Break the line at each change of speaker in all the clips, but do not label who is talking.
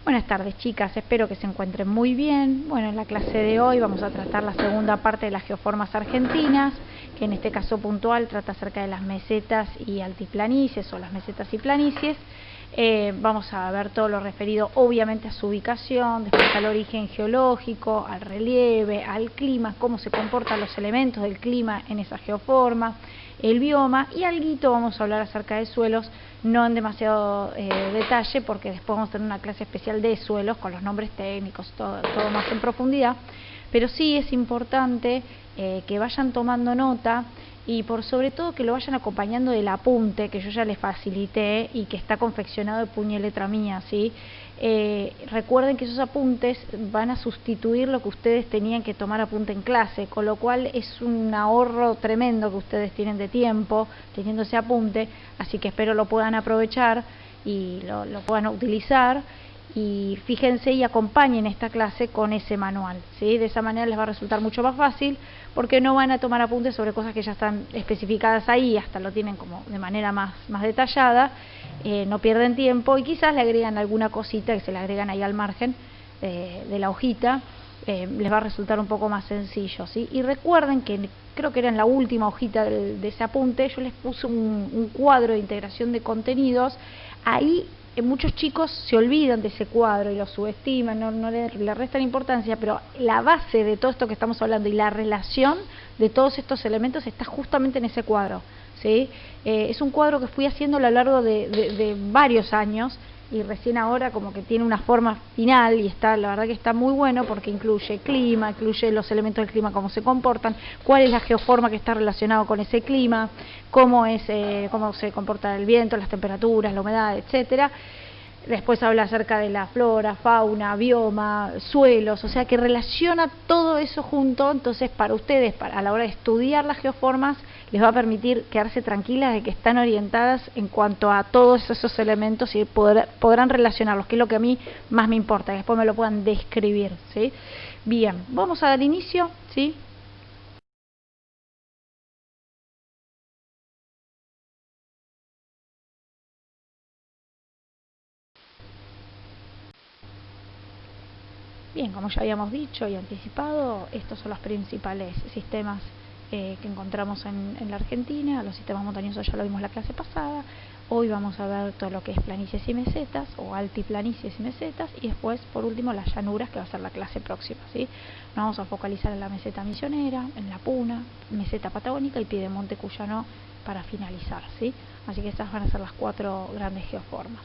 Buenas tardes, chicas, espero que se encuentren muy bien. Bueno, en la clase de hoy vamos a tratar la segunda parte de las geoformas argentinas, que en este caso puntual trata acerca de las mesetas y altiplanicies, o las mesetas y planicies. Vamos a ver todo lo referido obviamente a su ubicación, después al origen geológico, al relieve, al clima, cómo se comportan los elementos del clima en esa geoforma, el bioma, y alguito vamos a hablar acerca de suelos, no en demasiado detalle, porque después vamos a tener una clase especial de suelos con los nombres técnicos, todo más en profundidad, pero sí es importante que vayan tomando nota y por sobre todo que lo vayan acompañando del apunte que yo ya les facilité y que está confeccionado de puño y letra mía, ¿sí? Recuerden que esos apuntes van a sustituir lo que ustedes tenían que tomar apunte en clase, con lo cual es un ahorro tremendo que ustedes tienen de tiempo teniendo ese apunte, así que espero lo puedan aprovechar y lo puedan utilizar. Y fíjense y acompañen esta clase con ese manual, ¿sí? De esa manera les va a resultar mucho más fácil, porque no van a tomar apuntes sobre cosas que ya están especificadas ahí, hasta lo tienen como de manera más detallada, no pierden tiempo y quizás le agregan alguna cosita que se le agregan ahí al margen de la hojita, les va a resultar un poco más sencillo, ¿sí? Y recuerden que creo que era en la última hojita de ese apunte, yo les puse un cuadro de integración de contenidos. Ahí muchos chicos se olvidan de ese cuadro y lo subestiman, no le restan importancia, pero la base de todo esto que estamos hablando y la relación de todos estos elementos está justamente en ese cuadro, ¿sí? Es un cuadro que fui haciendo a lo largo de varios años y recién ahora como que tiene una forma final y está, la verdad que está muy bueno, porque incluye clima, incluye los elementos del clima, cómo se comportan, cuál es la geoforma que está relacionado con ese clima, cómo se comporta el viento, las temperaturas, la humedad, etcétera. Después habla acerca de la flora, fauna, bioma, suelos, o sea que relaciona todo eso junto. Entonces para ustedes, a la hora de estudiar las geoformas, les va a permitir quedarse tranquilas de que están orientadas en cuanto a todos esos elementos y podrán relacionarlos, que es lo que a mí más me importa, que después me lo puedan describir, ¿sí? Bien, vamos a dar inicio, ¿sí? Bien, como ya habíamos dicho y anticipado, estos son los principales sistemas que encontramos en la Argentina. Los sistemas montañosos ya lo vimos la clase pasada. Hoy vamos a ver todo lo que es planicies y mesetas, o altiplanicies y mesetas, y después, por último, las llanuras, que va a ser la clase próxima, ¿sí? Nos vamos a focalizar en la meseta misionera, en la Puna, meseta patagónica y piedemonte cuyano para finalizar, ¿sí? Así que estas van a ser las 4 grandes geoformas.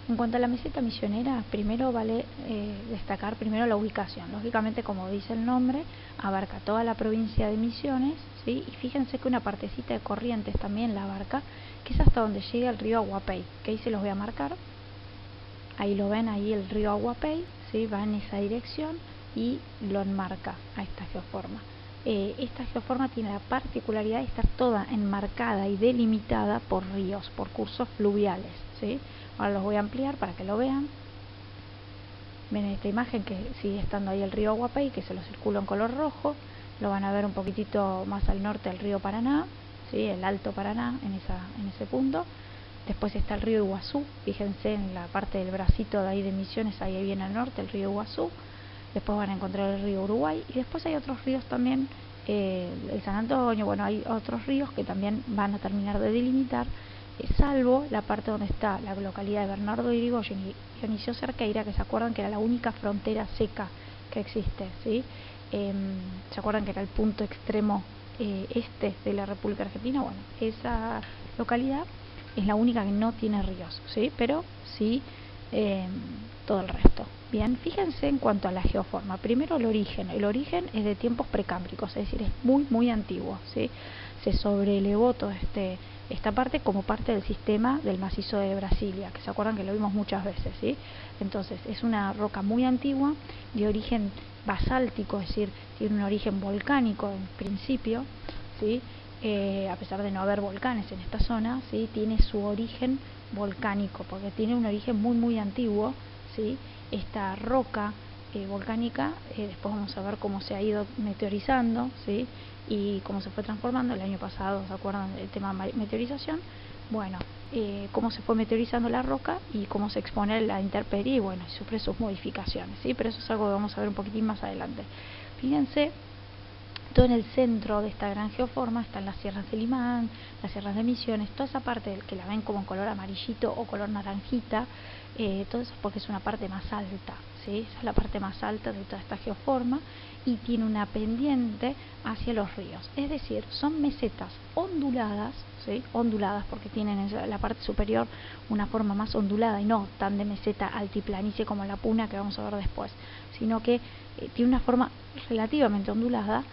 En cuanto a la meseta misionera, primero vale destacar primero la ubicación. Lógicamente, como dice el nombre, abarca toda la provincia de Misiones, ¿sí? Y fíjense que una partecita de Corrientes también la abarca, que es hasta donde llega el río Aguapey, que ahí se los voy a marcar. Ahí lo ven, ahí el río Aguapey, ¿sí? Va en esa dirección y lo enmarca a esta geoforma. Esta geoforma tiene la particularidad de estar toda enmarcada y delimitada por ríos, por cursos fluviales, ¿sí? Ahora los voy a ampliar para que lo vean. Ven esta imagen que sigue estando ahí el río Aguapey, que se lo circulo en color rojo. Lo van a ver un poquitito más al norte el río Paraná, ¿sí? El Alto Paraná en ese punto. Después está el río Iguazú, fíjense en la parte del bracito de ahí de Misiones, ahí viene al norte el río Iguazú. Después van a encontrar el río Uruguay y después hay otros ríos también, el San Antonio, bueno, hay otros ríos que también van a terminar de delimitar, salvo la parte donde está la localidad de Bernardo de Irigoyen y Dionisio Cerqueira, que se acuerdan que era la única frontera seca que existe, ¿sí? ¿Se acuerdan que era el punto extremo este de la República Argentina? Bueno, esa localidad es la única que no tiene ríos, ¿sí? Pero sí todo el resto. Bien, fíjense en cuanto a la geoforma. Primero el origen. El origen es de tiempos precámbricos, es decir, es muy antiguo, ¿sí? Se sobreelevó toda esta parte como parte del sistema del macizo de Brasilia, que se acuerdan que lo vimos muchas veces, ¿sí? Entonces, es una roca muy antigua, de origen basáltico, es decir, tiene un origen volcánico en principio, ¿sí? A pesar de no haber volcanes en esta zona, ¿sí? Tiene su origen volcánico, porque tiene un origen muy antiguo, ¿sí? Esta roca volcánica. Después vamos a ver cómo se ha ido meteorizando, ¿sí? Y cómo se fue transformando. El año pasado, ¿se acuerdan del tema meteorización? Bueno, cómo se fue meteorizando la roca y cómo se expone a la intemperie y bueno, sufre sus modificaciones, ¿sí? Pero eso es algo que vamos a ver un poquitín más adelante. Fíjense, todo en el centro de esta gran geoforma están las sierras de Limán, las sierras de Misiones, toda esa parte que la ven como color amarillito o color naranjita, todo eso es porque es una parte más alta, ¿sí? Esa es la parte más alta de toda esta geoforma y tiene una pendiente hacia los ríos, es decir, son mesetas onduladas, ¿sí? Onduladas porque tienen en la parte superior una forma más ondulada y no tan de meseta altiplanicie como la Puna que vamos a ver después, sino que tiene una forma relativamente ondulada,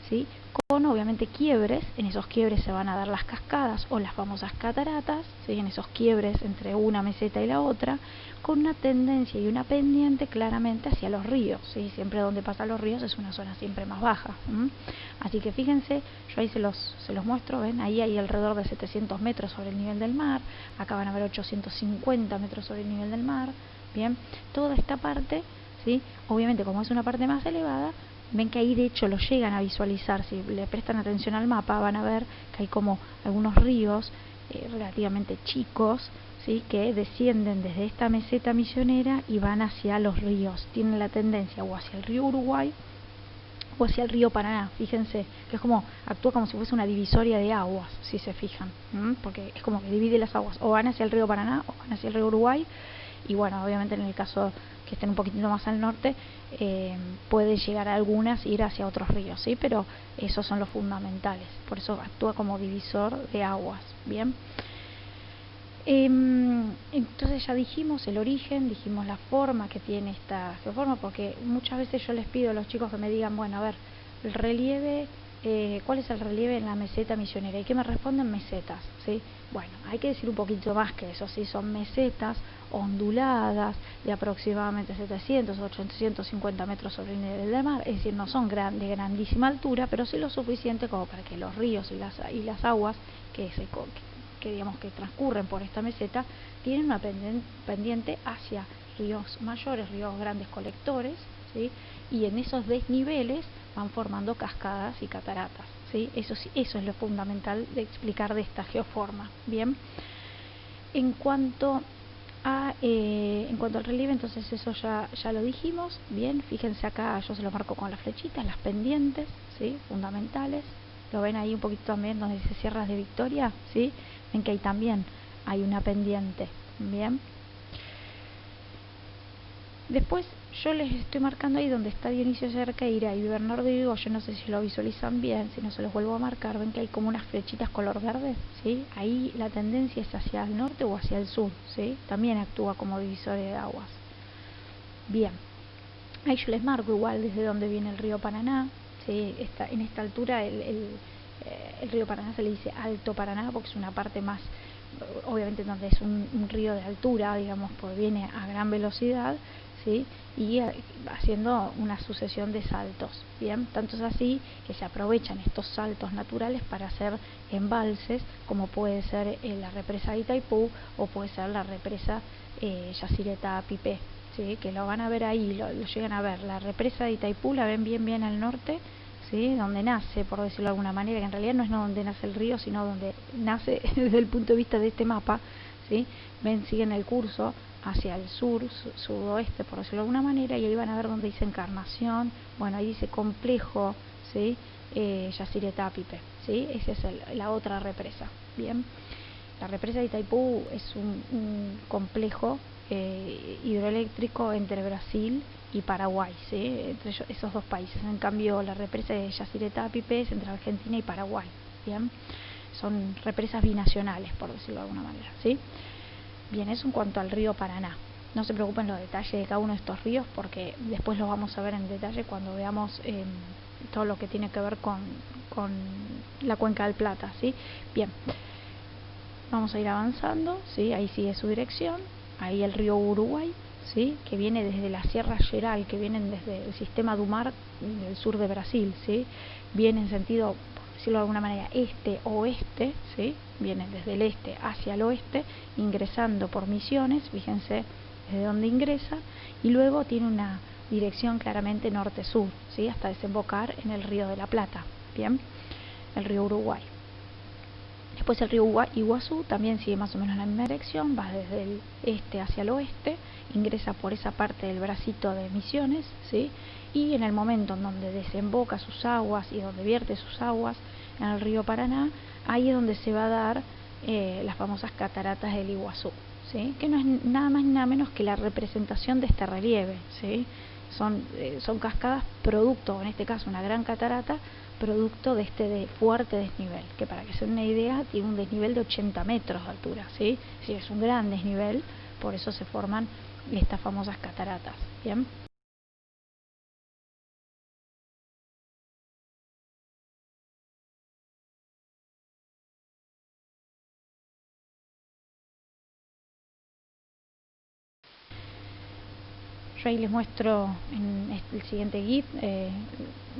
¿sí? Con obviamente quiebres. En esos quiebres se van a dar las cascadas o las famosas cataratas, ¿sí? En esos quiebres entre una meseta y la otra, con una tendencia y una pendiente claramente hacia los ríos, ¿sí? Siempre donde pasan los ríos es una zona siempre más baja. Así que fíjense, yo ahí se los muestro, ven, ahí hay alrededor de 700 metros sobre el nivel del mar, acá van a ver 850 metros sobre el nivel del mar, bien, toda esta parte, ¿sí? Obviamente como es una parte más elevada, ven que ahí de hecho lo llegan a visualizar, si le prestan atención al mapa van a ver que hay como algunos ríos relativamente chicos, ¿sí? Que descienden desde esta meseta misionera y van hacia los ríos, tienen la tendencia o hacia el río Uruguay o hacia el río Paraná. Fíjense que es como, actúa como si fuese una divisoria de aguas, si se fijan, porque es como que divide las aguas, o van hacia el río Paraná o van hacia el río Uruguay. Y bueno, obviamente en el caso que estén un poquitito más al norte, puede llegar a algunas ir hacia otros ríos, ¿sí? Pero esos son los fundamentales, por eso actúa como divisor de aguas, ¿bien? Entonces ya dijimos el origen, dijimos la forma que tiene esta geoforma, porque muchas veces yo les pido a los chicos que me digan, bueno, a ver, el relieve, ¿cuál es el relieve en la meseta misionera? Y que me responden mesetas, ¿sí? Bueno, hay que decir un poquito más que eso, ¿sí? Son mesetas onduladas de aproximadamente 700 o 850 metros sobre el nivel del mar, es decir, no son de grandísima altura, pero sí lo suficiente como para que los ríos y las aguas que digamos que transcurren por esta meseta tienen una pendiente hacia ríos mayores, ríos grandes colectores, ¿sí? Y en esos desniveles van formando cascadas y cataratas, ¿sí? Eso es lo fundamental de explicar de esta geoforma. Bien, en cuanto al relieve, entonces eso ya lo dijimos. Bien, fíjense acá, yo se lo marco con las flechitas, las pendientes, ¿sí? Fundamentales. Lo ven ahí un poquito también donde dice Sierras de Victoria, ¿sí? Ven que ahí también hay una pendiente. Bien. Después yo les estoy marcando ahí donde está Dionisio Cerqueira y Bernardo Irigoyen, no sé si lo visualizan bien, si no se los vuelvo a marcar, ven que hay como unas flechitas color verde, ¿sí? Ahí la tendencia es hacia el norte o hacia el sur, ¿sí? También actúa como divisor de aguas. Bien, ahí yo les marco igual desde donde viene el río Paraná, ¿sí? En esta altura el río Paraná se le dice Alto Paraná porque es una parte más, obviamente donde es un río de altura, digamos, pues viene a gran velocidad, ¿sí? Y haciendo una sucesión de saltos, bien, tanto es así que se aprovechan estos saltos naturales para hacer embalses, como puede ser la represa de Itaipú o puede ser la represa Yacyretá-Pipé, ¿sí? Que lo van a ver ahí, lo llegan a ver, la represa de Itaipú la ven bien al norte, ¿sí? Donde nace, por decirlo de alguna manera, que en realidad no es donde nace el río, sino donde nace desde el punto de vista de este mapa, ¿sí? Ven, siguen el curso hacia el sur, sudoeste, por decirlo de alguna manera, y ahí van a ver donde dice Encarnación, bueno, ahí dice Complejo, ¿sí? Yacyretá-Pipé, ¿sí? Esa es la otra represa, bien. La represa de Itaipú es un complejo hidroeléctrico entre Brasil y Paraguay, ¿sí? Entre esos dos países. En cambio, la represa de Yacyretá-Pipé es entre Argentina y Paraguay, ¿bien? Son represas binacionales, por decirlo de alguna manera, ¿sí? Bien, eso en cuanto al río Paraná. No se preocupen los detalles de cada uno de estos ríos porque después los vamos a ver en detalle cuando veamos todo lo que tiene que ver con la cuenca del Plata, ¿sí? Bien, vamos a ir avanzando, ¿sí? Ahí sigue su dirección, ahí el río Uruguay, ¿sí? Que viene desde la Sierra Geral, que vienen desde el sistema Dumar del sur de Brasil, ¿sí? Viene en sentido, por decirlo de alguna manera, este-oeste, ¿sí? Viene desde el este hacia el oeste, ingresando por Misiones, fíjense desde dónde ingresa, y luego tiene dirección claramente norte-sur, ¿sí? Hasta desembocar en el río de la Plata, bien, el río Uruguay. Después el río Iguazú también sigue más o menos la misma dirección, va desde el este hacia el oeste, ingresa por esa parte del bracito de Misiones, ¿sí? Y en el momento en donde desemboca sus aguas y donde vierte sus aguas en el río Paraná, ahí es donde se va a dar las famosas cataratas del Iguazú, ¿sí? Que no es nada más ni nada menos que la representación de este relieve, ¿sí? Son cascadas producto, en este caso una gran catarata, producto de este fuerte desnivel, que para que se den una idea tiene un desnivel de 80 metros de altura, ¿sí? Sí, es un gran desnivel, por eso se forman estas famosas cataratas, ¿bien? Yo ahí les muestro en el siguiente GIF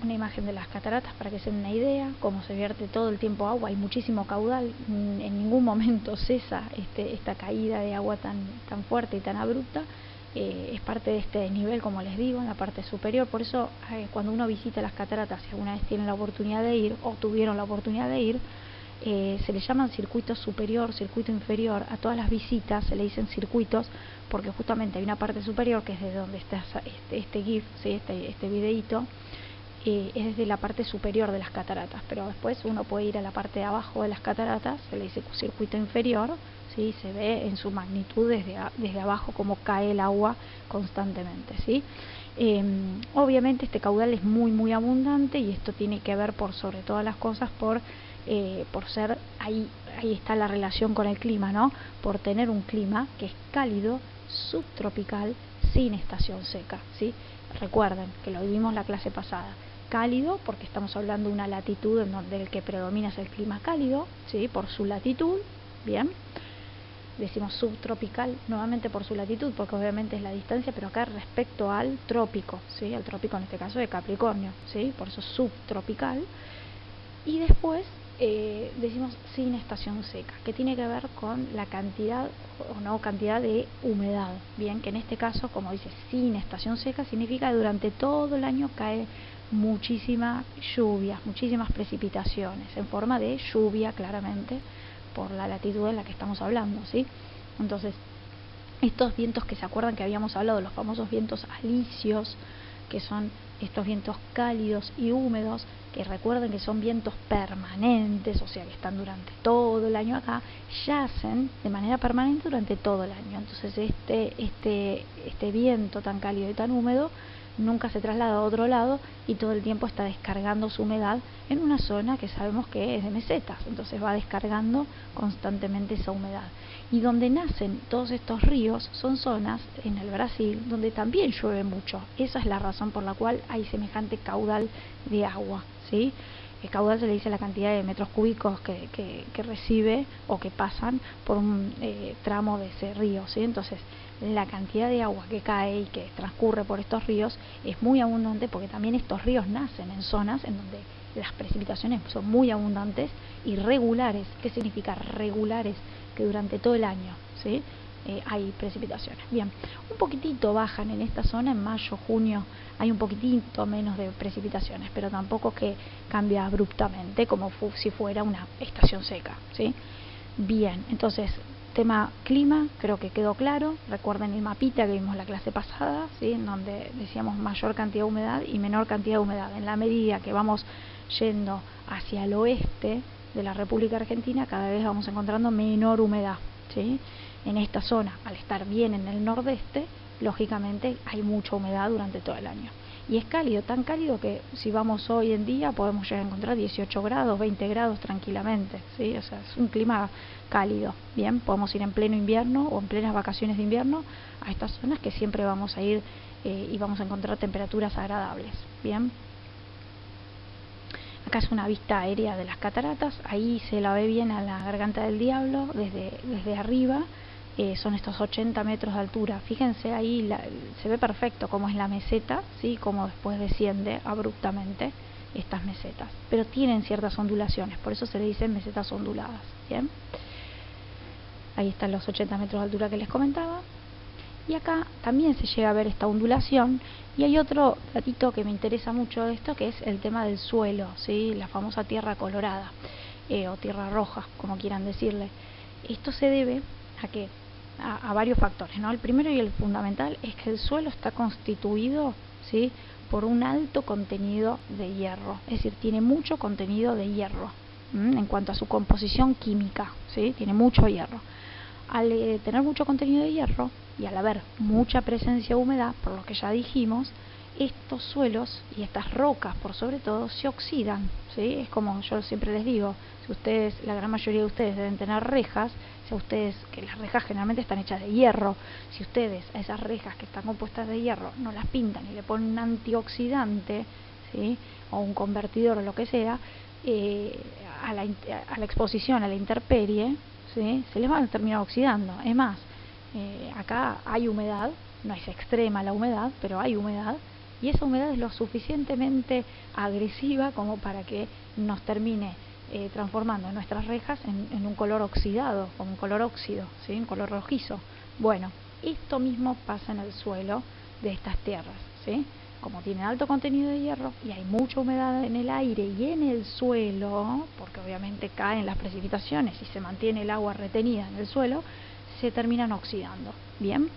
una imagen de las cataratas para que se den una idea, cómo se vierte todo el tiempo agua, hay muchísimo caudal, en ningún momento cesa esta caída de agua tan fuerte y tan abrupta. Es parte de este desnivel, como les digo, en la parte superior. Por eso cuando uno visita las cataratas, si alguna vez tienen la oportunidad de ir o tuvieron la oportunidad de ir, se le llaman circuito superior, circuito inferior. A todas las visitas se le dicen circuitos porque justamente hay una parte superior que es de donde está este GIF, ¿sí? este videíto, es desde la parte superior de las cataratas, pero después uno puede ir a la parte de abajo de las cataratas, se le dice circuito inferior, ¿sí? Se ve en su magnitud desde abajo como cae el agua constantemente, ¿sí? Obviamente este caudal es muy abundante y esto tiene que ver por sobre todas las cosas por ser, ahí está la relación con el clima, ¿no? Por tener un clima que es cálido, subtropical, sin estación seca, ¿sí? Recuerden que lo vimos la clase pasada, cálido porque estamos hablando de una latitud en donde el que predomina es el clima cálido, ¿sí? Por su latitud, bien. Decimos subtropical nuevamente por su latitud, porque obviamente es la distancia, pero acá respecto al trópico, ¿sí? Al trópico en este caso de Capricornio, ¿sí? Por eso subtropical. Y después decimos sin estación seca, que tiene que ver con la cantidad o no cantidad de humedad, bien, que en este caso, como dice sin estación seca, significa que durante todo el año cae muchísima lluvia, muchísimas precipitaciones, en forma de lluvia claramente, por la latitud en la que estamos hablando, ¿sí? Entonces, estos vientos que se acuerdan que habíamos hablado, los famosos vientos alisios, que son estos vientos cálidos y húmedos, que recuerden que son vientos permanentes, o sea que están durante todo el año acá, yacen de manera permanente durante todo el año. Entonces este viento tan cálido y tan húmedo nunca se traslada a otro lado y todo el tiempo está descargando su humedad en una zona que sabemos que es de mesetas, entonces va descargando constantemente esa humedad. Y donde nacen todos estos ríos son zonas en el Brasil donde también llueve mucho. Esa es la razón por la cual hay semejante caudal de agua, ¿sí? El caudal se le dice la cantidad de metros cúbicos que recibe o que pasan por un tramo de ese río, ¿sí? Entonces la cantidad de agua que cae y que transcurre por estos ríos es muy abundante porque también estos ríos nacen en zonas en donde las precipitaciones son muy abundantes y regulares. ¿Qué significa regulares? Que durante todo el año, ¿sí? Hay precipitaciones. Bien, un poquitito bajan en esta zona, en mayo, junio, hay un poquitito menos de precipitaciones, pero tampoco que cambia abruptamente como si fuera una estación seca, ¿sí? Bien, entonces, tema clima, creo que quedó claro. Recuerden el mapita que vimos la clase pasada, ¿sí? En donde decíamos mayor cantidad de humedad y menor cantidad de humedad. En la medida que vamos yendo hacia el oeste de la República Argentina, cada vez vamos encontrando menor humedad, ¿sí? En esta zona, al estar bien en el nordeste, lógicamente hay mucha humedad durante todo el año. Y es cálido, tan cálido que si vamos hoy en día podemos llegar a encontrar 18 grados, 20 grados tranquilamente, ¿sí? O sea, es un clima cálido, bien, podemos ir en pleno invierno o en plenas vacaciones de invierno a estas zonas que siempre vamos a ir y vamos a encontrar temperaturas agradables, bien. Acá es una vista aérea de las cataratas, ahí se la ve bien a la Garganta del Diablo desde arriba. Son estos 80 metros de altura. Fíjense ahí, se ve perfecto cómo es la meseta, ¿sí? Cómo después desciende abruptamente estas mesetas. Pero tienen ciertas ondulaciones, por eso se le dicen mesetas onduladas, ¿bien? Ahí están los 80 metros de altura que les comentaba. Y acá también se llega a ver esta ondulación. Y hay otro datito que me interesa mucho de esto, que es el tema del suelo, ¿sí? La famosa tierra colorada, o tierra roja, como quieran decirle. Esto se debe a que a varios factores, ¿no? El primero y el fundamental es que el suelo está constituido, ¿sí?, por un alto contenido de hierro, es decir, tiene mucho contenido de hierro en cuanto a su composición química, ¿sí? Tiene mucho hierro. Al tener mucho contenido de hierro y al haber mucha presencia de humedad, por lo que ya dijimos, estos suelos y estas rocas, por sobre todo, se oxidan, ¿sí? Es como yo siempre les digo, si ustedes, la gran mayoría de ustedes deben tener rejas, si a ustedes, que las rejas generalmente están hechas de hierro, si ustedes a esas rejas que están compuestas de hierro no las pintan y le ponen un antioxidante, ¿sí?, o un convertidor o lo que sea, a la exposición, a la intemperie, ¿sí?, se les van a terminar oxidando. Es más, acá hay humedad, no es extrema la humedad, pero hay humedad, y esa humedad es lo suficientemente agresiva como para que nos termine transformando nuestras rejas en un color oxidado, como un color óxido, ¿sí?, un color rojizo. Bueno, esto mismo pasa en el suelo de estas tierras, ¿sí? Como tienen alto contenido de hierro y hay mucha humedad en el aire y en el suelo, porque obviamente caen las precipitaciones y se mantiene el agua retenida en el suelo, se terminan oxidando. Bien,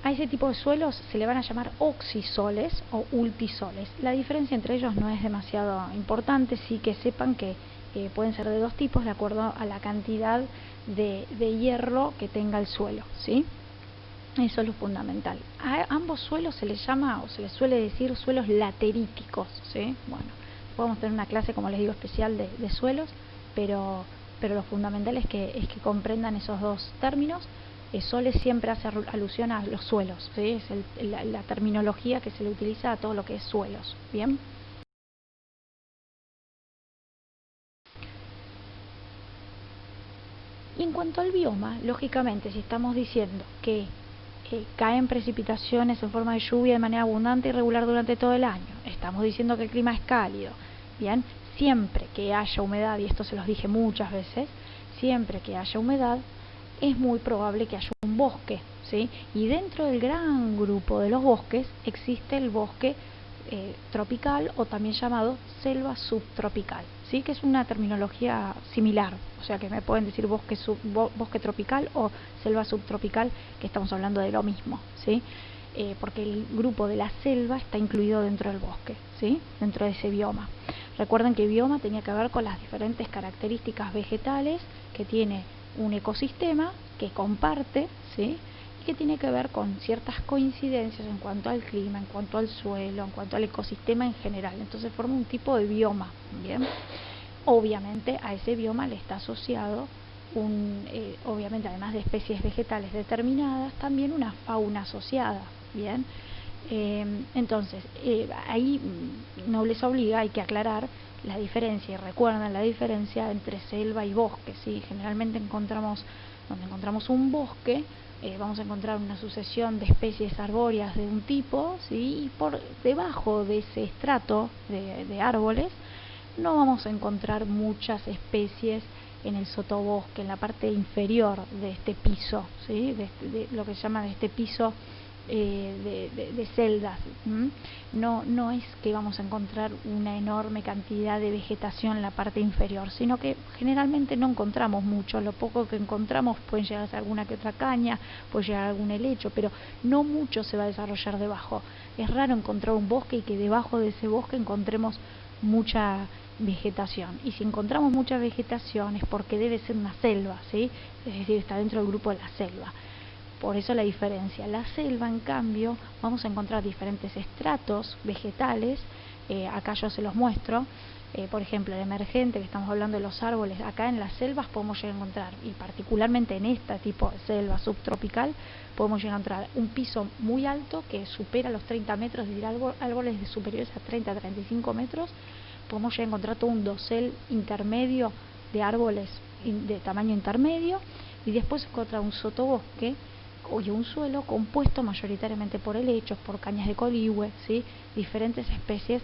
a ese tipo de suelos se le van a llamar oxisoles o ultisoles. La diferencia entre ellos no es demasiado importante, sí que sepan que pueden ser de dos tipos de acuerdo a la cantidad de hierro que tenga el suelo, ¿sí? Eso es lo fundamental. A ambos suelos se les llama, o se les suele decir, suelos lateríticos, ¿sí? Bueno, podemos tener una clase, como les digo, especial de suelos, pero lo fundamental es que comprendan esos dos términos. Soles siempre hace alusión a los suelos, ¿sí? Es la terminología que se le utiliza a todo lo que es suelos. Bien. Y en cuanto al bioma, lógicamente, si estamos diciendo que caen precipitaciones en forma de lluvia de manera abundante y regular durante todo el año, estamos diciendo que el clima es cálido, bien, siempre que haya humedad, y esto se los dije muchas veces, siempre que haya humedad, es muy probable que haya un bosque, ¿sí? Y dentro del gran grupo de los bosques existe el bosque tropical, o también llamado selva subtropical, ¿sí?, que es una terminología similar, o sea que me pueden decir bosque tropical o selva subtropical, que estamos hablando de lo mismo, ¿sí? Porque el grupo de la selva está incluido dentro del bosque, ¿sí?, dentro de ese bioma. Recuerden que bioma tenía que ver con las diferentes características vegetales que tiene un ecosistema, que comparte, ¿sí?, y que tiene que ver con ciertas coincidencias en cuanto al clima, en cuanto al suelo, en cuanto al ecosistema en general. Entonces forma un tipo de bioma, ¿bien? Obviamente a ese bioma le está asociado obviamente, además de especies vegetales determinadas, también una fauna asociada, ¿bien? Entonces, ahí no les obliga, hay que aclarar la diferencia, y recuerden la diferencia entre selva y bosque, ¿sí? Generalmente donde encontramos un bosque, vamos a encontrar una sucesión de especies arbóreas de un tipo, ¿sí?, y por debajo de ese estrato de árboles no vamos a encontrar muchas especies en el sotobosque, en la parte inferior de este piso, ¿sí?, de lo que se llama de este piso de celdas. No es que vamos a encontrar una enorme cantidad de vegetación en la parte inferior, sino que generalmente no encontramos mucho. Lo poco que encontramos pueden llegar a ser alguna que otra caña, puede llegar algún helecho, pero no mucho se va a desarrollar debajo. Es raro encontrar un bosque y que debajo de ese bosque encontremos mucha vegetación, y si encontramos mucha vegetación es porque debe ser una selva, ¿sí?, es decir, está dentro del grupo de la selva. Por eso la diferencia. La selva, en cambio, vamos a encontrar diferentes estratos vegetales. Acá yo se los muestro. Por ejemplo, el emergente, que estamos hablando de los árboles, acá en las selvas podemos llegar a encontrar, y particularmente en este tipo de selva subtropical, podemos llegar a encontrar un piso muy alto que supera los 30 metros, es decir, árboles de superiores a 30 a 35 metros. Podemos llegar a encontrar todo un dosel intermedio de árboles de tamaño intermedio, y después encontrar un sotobosque y un suelo compuesto mayoritariamente por helechos, por cañas de coligüe, ¿sí?, diferentes especies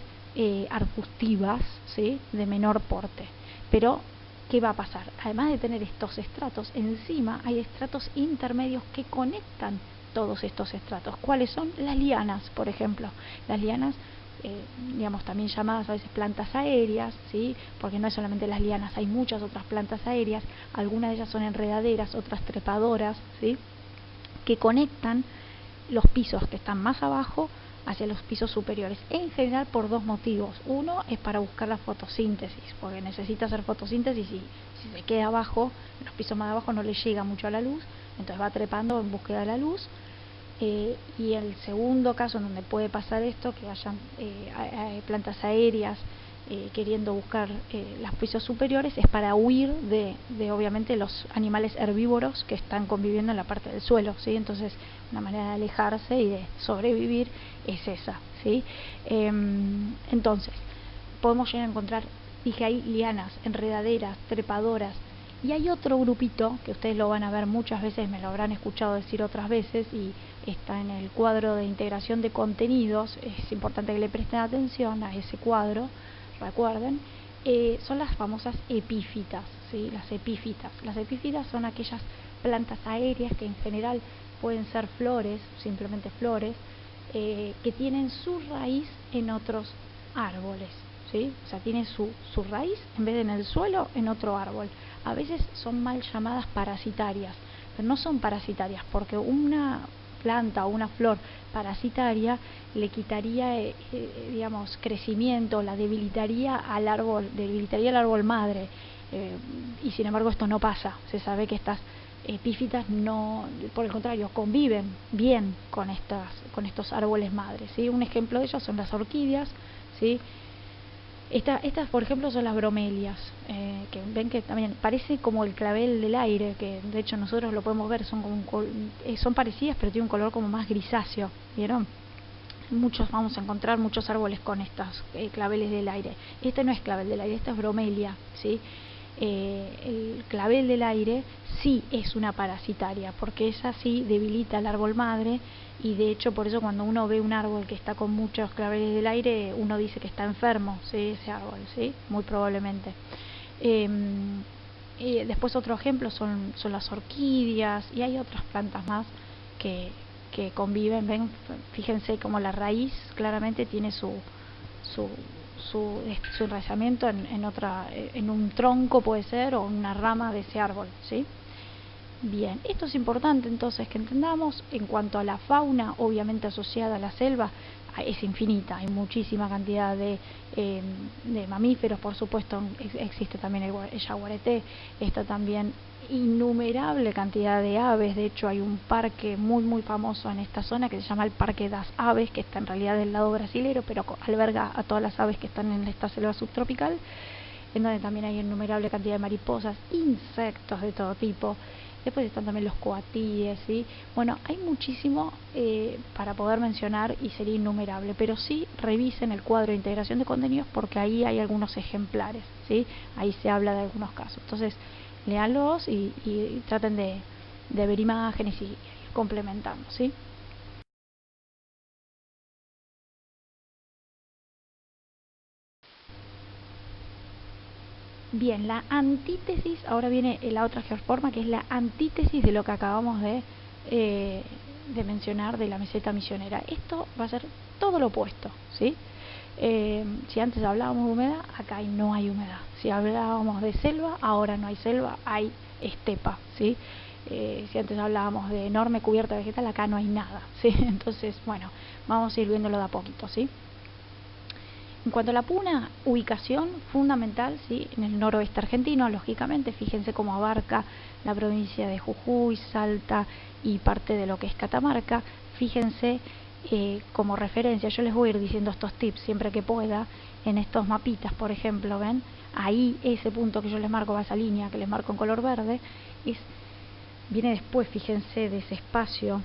arbustivas, ¿sí?, de menor porte, pero ¿qué va a pasar? Además de tener estos estratos, encima hay estratos intermedios que conectan todos estos estratos. ¿Cuáles son? Las lianas, por ejemplo. Las lianas, digamos, también llamadas a veces plantas aéreas, ¿sí? Porque no es solamente las lianas, hay muchas otras plantas aéreas, algunas de ellas son enredaderas, otras trepadoras, ¿sí? Que conectan los pisos que están más abajo hacia los pisos superiores, en general por dos motivos. Uno es para buscar la fotosíntesis, porque necesita hacer fotosíntesis y si se queda abajo, en los pisos más abajo no le llega mucho a la luz, entonces va trepando en búsqueda de la luz. Y el segundo caso en donde puede pasar esto, que hayan plantas aéreas queriendo buscar los pisos superiores, es para huir de obviamente los animales herbívoros que están conviviendo en la parte del suelo, ¿sí? Entonces una manera de alejarse y de sobrevivir es esa, ¿sí? Entonces podemos llegar a encontrar, dije, hay lianas, enredaderas, trepadoras, y hay otro grupito que ustedes lo van a ver muchas veces, me lo habrán escuchado decir otras veces, y está en el cuadro de integración de contenidos. Es importante que le presten atención a ese cuadro, recuerden. Son las famosas epífitas, ¿sí? Las epífitas son aquellas plantas aéreas que en general pueden ser flores, simplemente flores, que tienen su raíz en otros árboles, ¿sí? O sea, tiene su raíz, en vez de en el suelo, en otro árbol. A veces son mal llamadas parasitarias, pero no son parasitarias, porque una planta o una flor parasitaria le quitaría, digamos, crecimiento, la debilitaría al árbol madre, y sin embargo esto no pasa. Se sabe que estas epífitas no, por el contrario, conviven bien con estos árboles madres, ¿sí? Un ejemplo de ellos son las orquídeas, ¿sí? Estas, por ejemplo, son las bromelias, que ven que también parece como el clavel del aire, que de hecho nosotros lo podemos ver, son son parecidas, pero tienen un color como más grisáceo, ¿vieron? Vamos a encontrar muchos árboles con estas claveles del aire. Este no es clavel del aire, esta es bromelia, ¿sí? El clavel del aire sí es una parasitaria, porque esa sí debilita al árbol madre, y de hecho por eso cuando uno ve un árbol que está con muchos claveles del aire, uno dice que está enfermo, ¿sí? Ese árbol, ¿sí? Muy probablemente. Después otro ejemplo son las orquídeas, y hay otras plantas más que conviven. Ven, fíjense como la raíz claramente tiene su enraizamiento en un tronco, puede ser, o una rama de ese árbol, ¿sí? Bien, esto es importante entonces que entendamos. En cuanto a la fauna, obviamente asociada a la selva, es infinita, hay muchísima cantidad de mamíferos, por supuesto, existe también el yaguareté, está también innumerable cantidad de aves. De hecho hay un parque muy famoso en esta zona que se llama el Parque das Aves, que está en realidad del lado brasilero, pero alberga a todas las aves que están en esta selva subtropical, en donde también hay innumerable cantidad de mariposas, insectos de todo tipo. Después están también los coatíes, ¿sí? Bueno, hay muchísimo para poder mencionar y sería innumerable, pero sí revisen el cuadro de integración de contenidos, porque ahí hay algunos ejemplares, ¿sí? Ahí se habla de algunos casos. Entonces, léanlos y traten de ver imágenes y ir complementando, ¿sí? Bien, la antítesis, ahora viene la otra geoforma, que es la antítesis de lo que acabamos de mencionar de la meseta misionera. Esto va a ser todo lo opuesto, ¿sí? Si antes hablábamos de humedad, acá no hay humedad. Si hablábamos de selva, ahora no hay selva, hay estepa, ¿sí? Si antes hablábamos de enorme cubierta vegetal, acá no hay nada, ¿sí? Entonces, bueno, vamos a ir viéndolo de a poquito, ¿sí? En cuanto a la puna, ubicación fundamental, ¿sí? En el noroeste argentino, lógicamente. Fíjense cómo abarca la provincia de Jujuy, Salta y parte de lo que es Catamarca. Fíjense como referencia, yo les voy a ir diciendo estos tips siempre que pueda, en estos mapitas, por ejemplo, ven, ahí ese punto que yo les marco, esa línea que les marco en color verde, es viene después, fíjense, de ese espacio,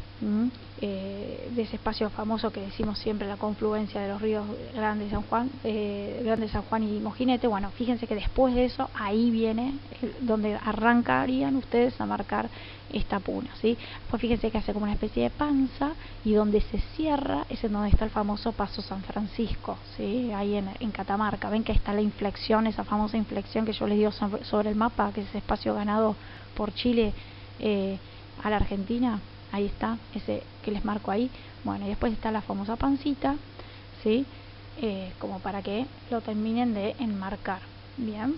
de ese espacio famoso que decimos siempre, la confluencia de los ríos Grande San Juan y Mojinete. Bueno, fíjense que después de eso, ahí viene donde arrancarían ustedes a marcar esta puna, ¿sí? Pues fíjense que hace como una especie de panza, y donde se cierra es en donde está el famoso Paso San Francisco, ¿sí? Ahí en Catamarca. Ven que está la inflexión, esa famosa inflexión que yo les digo sobre el mapa, que es ese espacio ganado por Chile a la Argentina. Ahí está, ese que les marco ahí. Bueno, y después está la famosa pancita, ¿sí? Como para que lo terminen de enmarcar. Bien.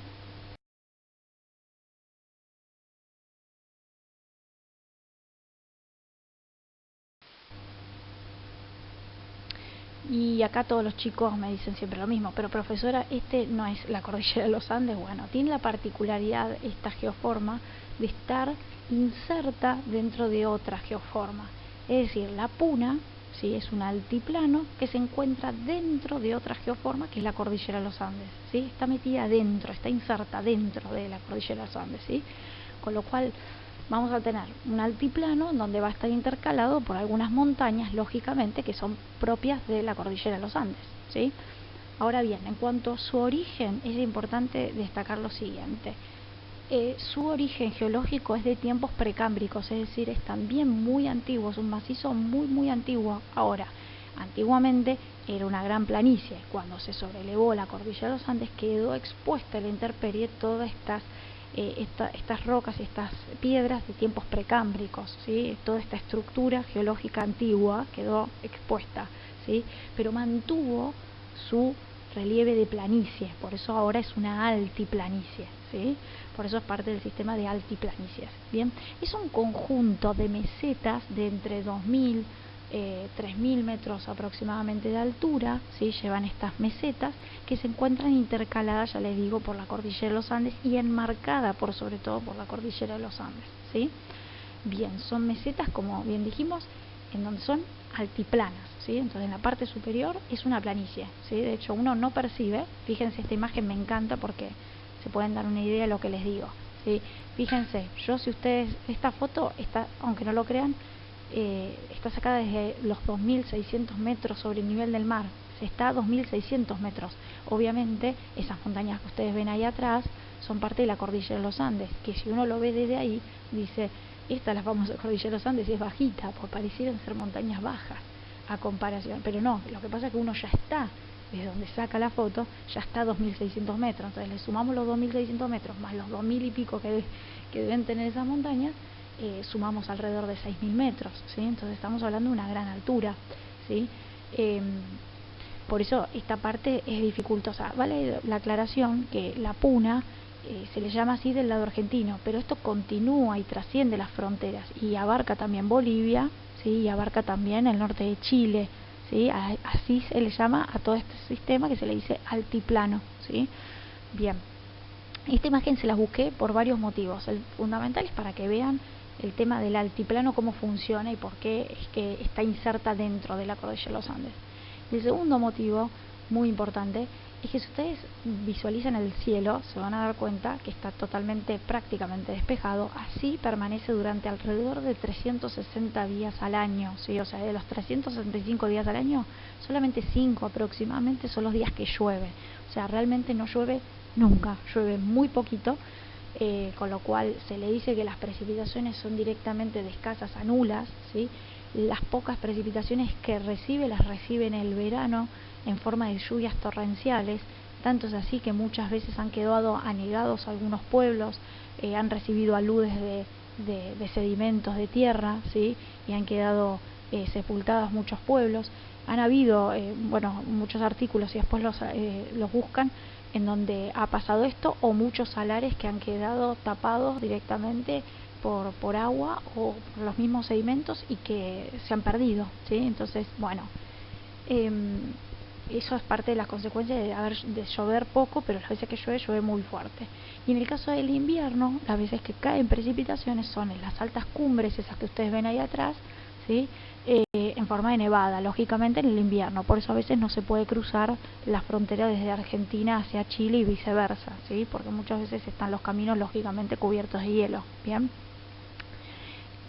Y acá todos los chicos me dicen siempre lo mismo, pero profesora, este no es la cordillera de los Andes. Bueno, tiene la particularidad esta geoforma de estar inserta dentro de otra geoforma. Es decir, la puna, ¿sí?, es un altiplano que se encuentra dentro de otra geoforma, que es la cordillera de los Andes, ¿sí? Está metida dentro, está inserta dentro de la cordillera de los Andes, ¿sí? Con lo cual vamos a tener un altiplano donde va a estar intercalado por algunas montañas, lógicamente, que son propias de la cordillera de los Andes, ¿sí? Ahora bien, en cuanto a su origen, es importante destacar lo siguiente. Su origen geológico es de tiempos precámbricos, es decir, es también muy antiguo, es un macizo muy antiguo. Ahora, antiguamente era una gran planicie. Cuando se sobrelevó la cordillera de los Andes, quedó expuesta a la intemperie todas estas rocas y estas piedras de tiempos precámbricos, ¿sí? Toda esta estructura geológica antigua quedó expuesta, ¿sí? Pero mantuvo su relieve de planicie, por eso ahora es una altiplanicie, ¿sí? Por eso es parte del sistema de altiplanicies. Bien, es un conjunto de mesetas de entre 2000 3.000 metros aproximadamente de altura, ¿sí? Llevan estas mesetas que se encuentran intercaladas, ya les digo, por la cordillera de los Andes y enmarcada por sobre todo por la cordillera de los Andes, ¿sí? Bien, son mesetas, como bien dijimos, en donde son altiplanas, ¿sí? Entonces en la parte superior es una planicie, ¿sí? De hecho uno no percibe, fíjense, esta imagen me encanta porque se pueden dar una idea de lo que les digo, ¿sí? Fíjense, si ustedes, esta foto está, aunque no lo crean, está sacada desde los 2.600 metros sobre el nivel del mar. Se está a 2.600 metros. Obviamente, esas montañas que ustedes ven ahí atrás son parte de la cordillera de los Andes, que si uno lo ve desde ahí, dice, esta es la famosa cordillera de los Andes, es bajita, pues parecieran ser montañas bajas a comparación. Pero no, lo que pasa es que uno ya está, desde donde saca la foto, ya está a 2.600 metros. Entonces le sumamos los 2.600 metros más los 2.000 y pico que deben tener esas montañas, sumamos alrededor de 6.000 metros, ¿sí? Entonces estamos hablando de una gran altura, ¿sí? Por eso esta parte es dificultosa. Vale la aclaración que la puna se le llama así del lado argentino, pero esto continúa y trasciende las fronteras y abarca también Bolivia, ¿sí? Y abarca también el norte de Chile, ¿sí? Así se le llama a todo este sistema que se le dice altiplano, ¿sí? Bien, esta imagen se las busqué por varios motivos. El fundamental es para que vean el tema del altiplano, cómo funciona y por qué es que está inserta dentro de la cordillera de los Andes. Y el segundo motivo, muy importante, es que si ustedes visualizan el cielo, se van a dar cuenta que está totalmente, prácticamente despejado. Así permanece durante alrededor de 360 días al año, ¿sí? O sea, de los 365 días al año, solamente 5 aproximadamente son los días que llueve. O sea, realmente no llueve nunca, llueve muy poquito. Con lo cual se le dice que las precipitaciones son directamente de escasas a nulas, ¿sí? Las pocas precipitaciones que recibe las recibe en el verano en forma de lluvias torrenciales, tanto es así que muchas veces han quedado anegados algunos pueblos, han recibido aludes de sedimentos de tierra, ¿sí? Y han quedado sepultados muchos pueblos. Han habido muchos artículos, y después los buscan, en donde ha pasado esto, o muchos salares que han quedado tapados directamente por agua o por los mismos sedimentos y que se han perdido, ¿sí? Entonces, bueno, eso es parte de las consecuencias de llover poco, pero las veces que llueve muy fuerte. Y en el caso del invierno, las veces que caen precipitaciones son en las altas cumbres, esas que ustedes ven ahí atrás, ¿sí? En forma de nevada, lógicamente en el invierno. Por eso a veces no se puede cruzar la frontera desde Argentina hacia Chile y viceversa, ¿sí? Porque muchas veces están los caminos lógicamente cubiertos de hielo. Bien,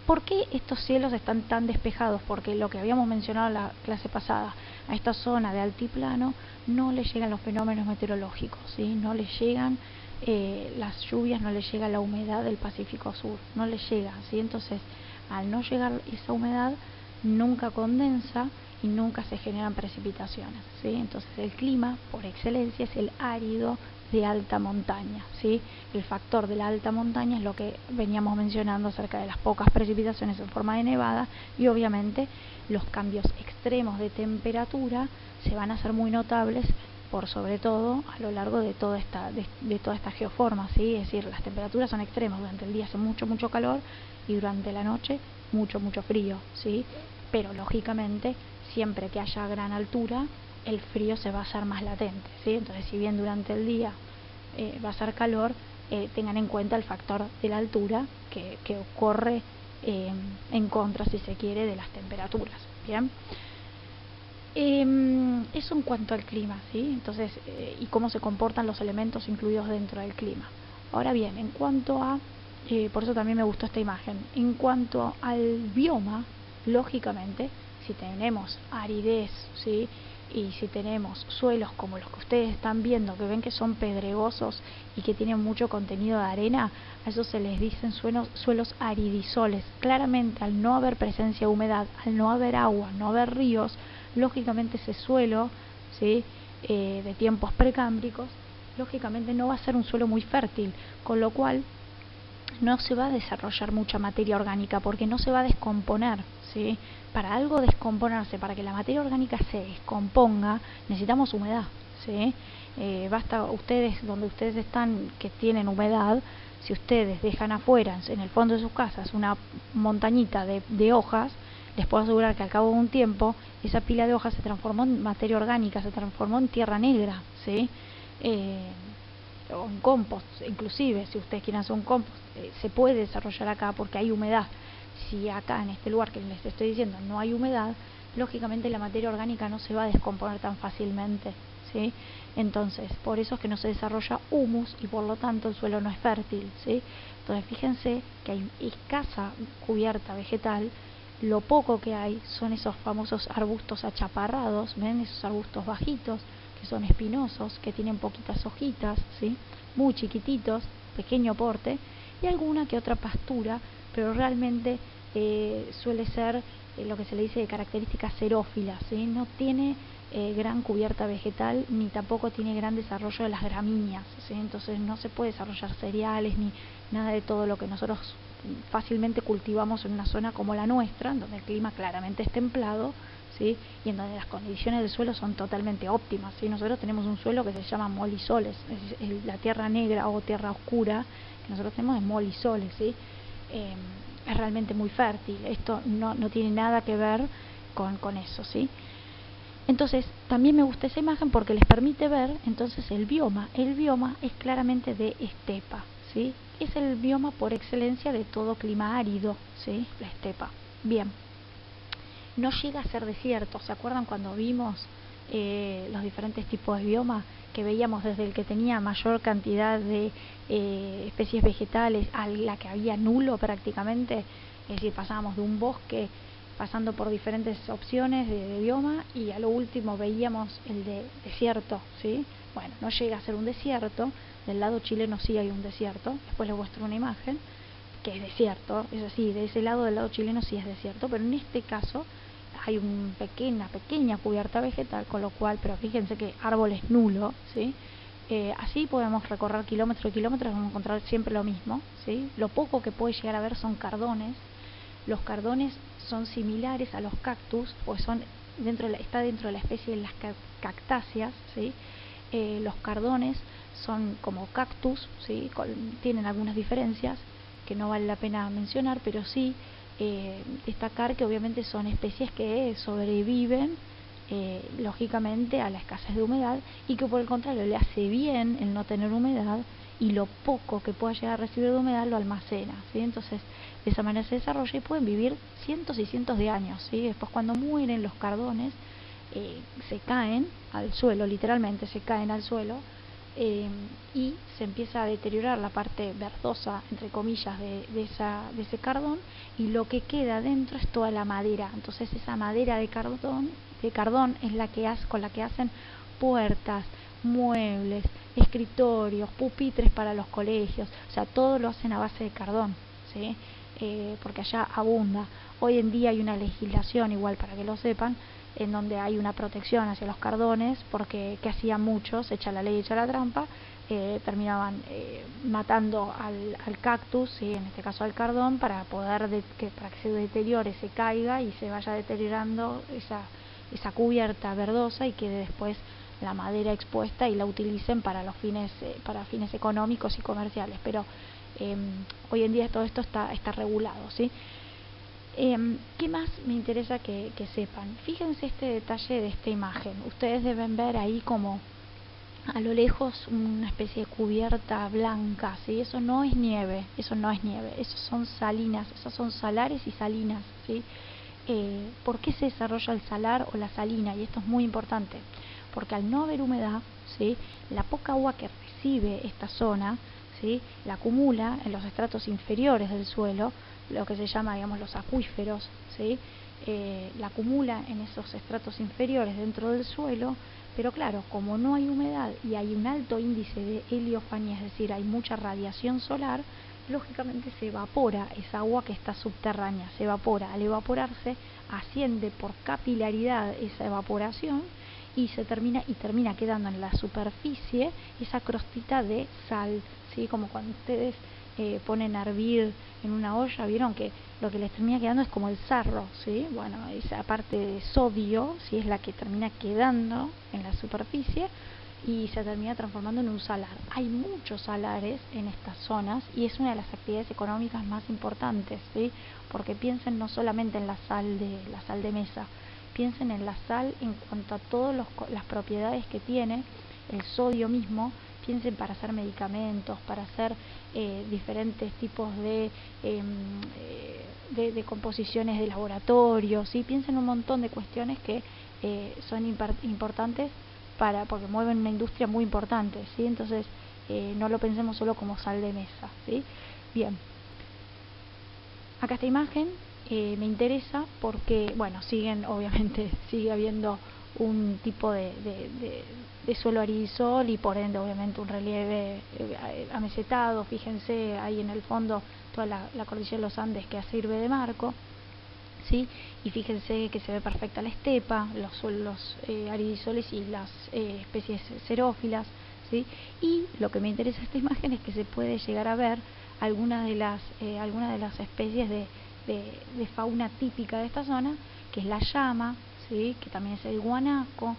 ¿Por qué estos cielos están tan despejados? Porque lo que habíamos mencionado en la clase pasada, a esta zona de altiplano no le llegan los fenómenos meteorológicos, ¿sí? No le llegan las lluvias, no le llega la humedad del Pacífico Sur, no le llega, ¿sí? Entonces, al no llegar esa humedad, nunca condensa y nunca se generan precipitaciones, ¿sí? Entonces el clima por excelencia es el árido de alta montaña, ¿sí? El factor de la alta montaña es lo que veníamos mencionando acerca de las pocas precipitaciones en forma de nevada, y obviamente los cambios extremos de temperatura se van a hacer muy notables por sobre todo a lo largo de toda esta geoforma, ¿sí? Es decir, las temperaturas son extremas, durante el día hace mucho calor y durante la noche mucho frío, ¿sí? Pero lógicamente siempre que haya gran altura el frío se va a hacer más latente, ¿sí? Entonces, si bien durante el día va a ser calor, tengan en cuenta el factor de la altura que ocurre en contra, si se quiere, de las temperaturas. Bien, eso en cuanto al clima, ¿sí? Entonces, y cómo se comportan los elementos incluidos dentro del clima. Ahora bien, en cuanto a, por eso también me gustó esta imagen, en cuanto al bioma, lógicamente, si tenemos aridez, ¿sí? Y si tenemos suelos como los que ustedes están viendo, que ven que son pedregosos y que tienen mucho contenido de arena, a eso se les dicen suelos aridisoles. Claramente, al no haber presencia de humedad, al no haber agua, no haber ríos, lógicamente ese suelo, ¿sí? De tiempos precámbricos, lógicamente no va a ser un suelo muy fértil, con lo cual no se va a desarrollar mucha materia orgánica porque no se va a descomponer, ¿sí? Para algo descomponerse, para que la materia orgánica se descomponga, necesitamos humedad, ¿sí? Basta ustedes, donde ustedes están, que tienen humedad, si ustedes dejan afuera, en el fondo de sus casas, una montañita de hojas, les puedo asegurar que al cabo de un tiempo esa pila de hojas se transformó en materia orgánica, se transformó en tierra negra, ¿sí? O en compost, inclusive si ustedes quieren hacer un compost, se puede desarrollar acá porque hay humedad. Si acá en este lugar que les estoy diciendo no hay humedad, lógicamente la materia orgánica no se va a descomponer tan fácilmente, ¿sí? Entonces, por eso es que no se desarrolla humus y por lo tanto el suelo no es fértil, ¿sí? Entonces, fíjense que hay escasa cubierta vegetal. Lo poco que hay son esos famosos arbustos achaparrados, ¿ven? Esos arbustos bajitos, que son espinosos, que tienen poquitas hojitas, ¿sí? Muy chiquititos, pequeño porte, y alguna que otra pastura, pero realmente suele ser lo que se le dice de características xerófilas, ¿sí? No tiene gran cubierta vegetal, ni tampoco tiene gran desarrollo de las gramíneas, ¿sí? Entonces no se puede desarrollar cereales ni nada de todo lo que nosotros fácilmente cultivamos en una zona como la nuestra, en donde el clima claramente es templado, ¿sí? Y en donde las condiciones del suelo son totalmente óptimas, ¿sí? Nosotros tenemos un suelo que se llama molisoles, es la tierra negra o tierra oscura que nosotros tenemos es molisoles, ¿sí? Es realmente muy fértil. Esto no tiene nada que ver con eso, ¿sí? Entonces, también me gusta esa imagen porque les permite ver entonces el bioma. El bioma es claramente de estepa, ¿sí? Es el bioma por excelencia de todo clima árido, ¿sí? La estepa. Bien. No llega a ser desierto. ¿Se acuerdan cuando vimos los diferentes tipos de bioma? Que veíamos desde el que tenía mayor cantidad de especies vegetales a la que había nulo prácticamente. Es decir, pasábamos de un bosque pasando por diferentes opciones de bioma y a lo último veíamos el de desierto, ¿sí? Bueno, no llega a ser un desierto. Del lado chileno sí hay un desierto. Después les muestro una imagen que es desierto. Es así, de ese lado, del lado chileno sí es desierto, pero en este caso hay una pequeña cubierta vegetal, con lo cual, pero fíjense que árbol es nulo, ¿sí? Así podemos recorrer kilómetros y kilómetros, vamos a encontrar siempre lo mismo, ¿sí? Lo poco que puede llegar a ver son cardones. Los cardones son similares a los cactus, pues son está dentro de la especie de las cactáceas, ¿sí? Los cardones son como cactus, ¿sí? Tienen algunas diferencias que no vale la pena mencionar, pero sí destacar que obviamente son especies que sobreviven lógicamente a la escasez de humedad y que por el contrario le hace bien el no tener humedad y lo poco que pueda llegar a recibir de humedad lo almacena, ¿sí? Entonces de esa manera se desarrolla y pueden vivir cientos y cientos de años, ¿sí? Después cuando mueren los cardones se caen al suelo, literalmente se caen al suelo y se empieza a deteriorar la parte verdosa, entre comillas, de ese cardón, y lo que queda dentro es toda la madera. Entonces esa madera de cardón es con la que hacen puertas, muebles, escritorios, pupitres para los colegios. O sea, todo lo hacen a base de cardón, ¿sí? Porque allá abunda. Hoy en día hay una legislación, igual para que lo sepan, en donde hay una protección hacia los cardones, porque ¿qué hacían muchos? Echa la ley, echa la trampa, terminaban matando al cactus, ¿sí? En este caso al cardón, para que se deteriore, se caiga y se vaya deteriorando esa cubierta verdosa, y quede después la madera expuesta y la utilicen para fines económicos y comerciales. Pero hoy en día todo esto está regulado, ¿sí? ¿Qué más me interesa que sepan? Fíjense este detalle de esta imagen. Ustedes deben ver ahí como a lo lejos una especie de cubierta blanca, ¿sí? Eso no es nieve, esos son salinas, esos son salares y salinas, ¿sí? ¿Por qué se desarrolla el salar o la salina? Y esto es muy importante, porque al no haber humedad, ¿sí?, la poca agua que recibe esta zona, ¿sí?, la acumula en los estratos inferiores del suelo, lo que se llama, digamos, los acuíferos, ¿sí? La acumula en esos estratos inferiores dentro del suelo, pero claro, como no hay humedad y hay un alto índice de heliofanía, es decir, hay mucha radiación solar, lógicamente se evapora esa agua que está subterránea, se evapora. Al evaporarse, asciende por capilaridad esa evaporación y termina quedando en la superficie esa crostita de sal, ¿sí? Como cuando ustedes ponen a hervir en una olla, vieron que lo que les termina quedando es como el sarro, ¿sí? Bueno, esa parte de sodio, ¿sí?, es la que termina quedando en la superficie y se termina transformando en un salar. Hay muchos salares en estas zonas y es una de las actividades económicas más importantes, ¿sí? Porque piensen no solamente en la sal de mesa, piensen en la sal en cuanto a todas las propiedades que tiene, el sodio mismo. Piensen para hacer medicamentos, para hacer diferentes tipos de composiciones de laboratorio, ¿sí? Piensen un montón de cuestiones que son importantes porque mueven una industria muy importante, ¿sí? Entonces no lo pensemos solo como sal de mesa, ¿sí? Bien, acá esta imagen me interesa porque, bueno, obviamente sigue habiendo un tipo de suelo aridisol y por ende obviamente un relieve amesetado. Fíjense ahí en el fondo toda la cordillera de los Andes que sirve de marco, ¿sí? Y fíjense que se ve perfecta la estepa, los aridisoles y las especies xerófilas, ¿sí? Y lo que me interesa de esta imagen es que se puede llegar a ver algunas de las especies de fauna típica de esta zona, que es la llama, ¿sí?, que también es el guanaco,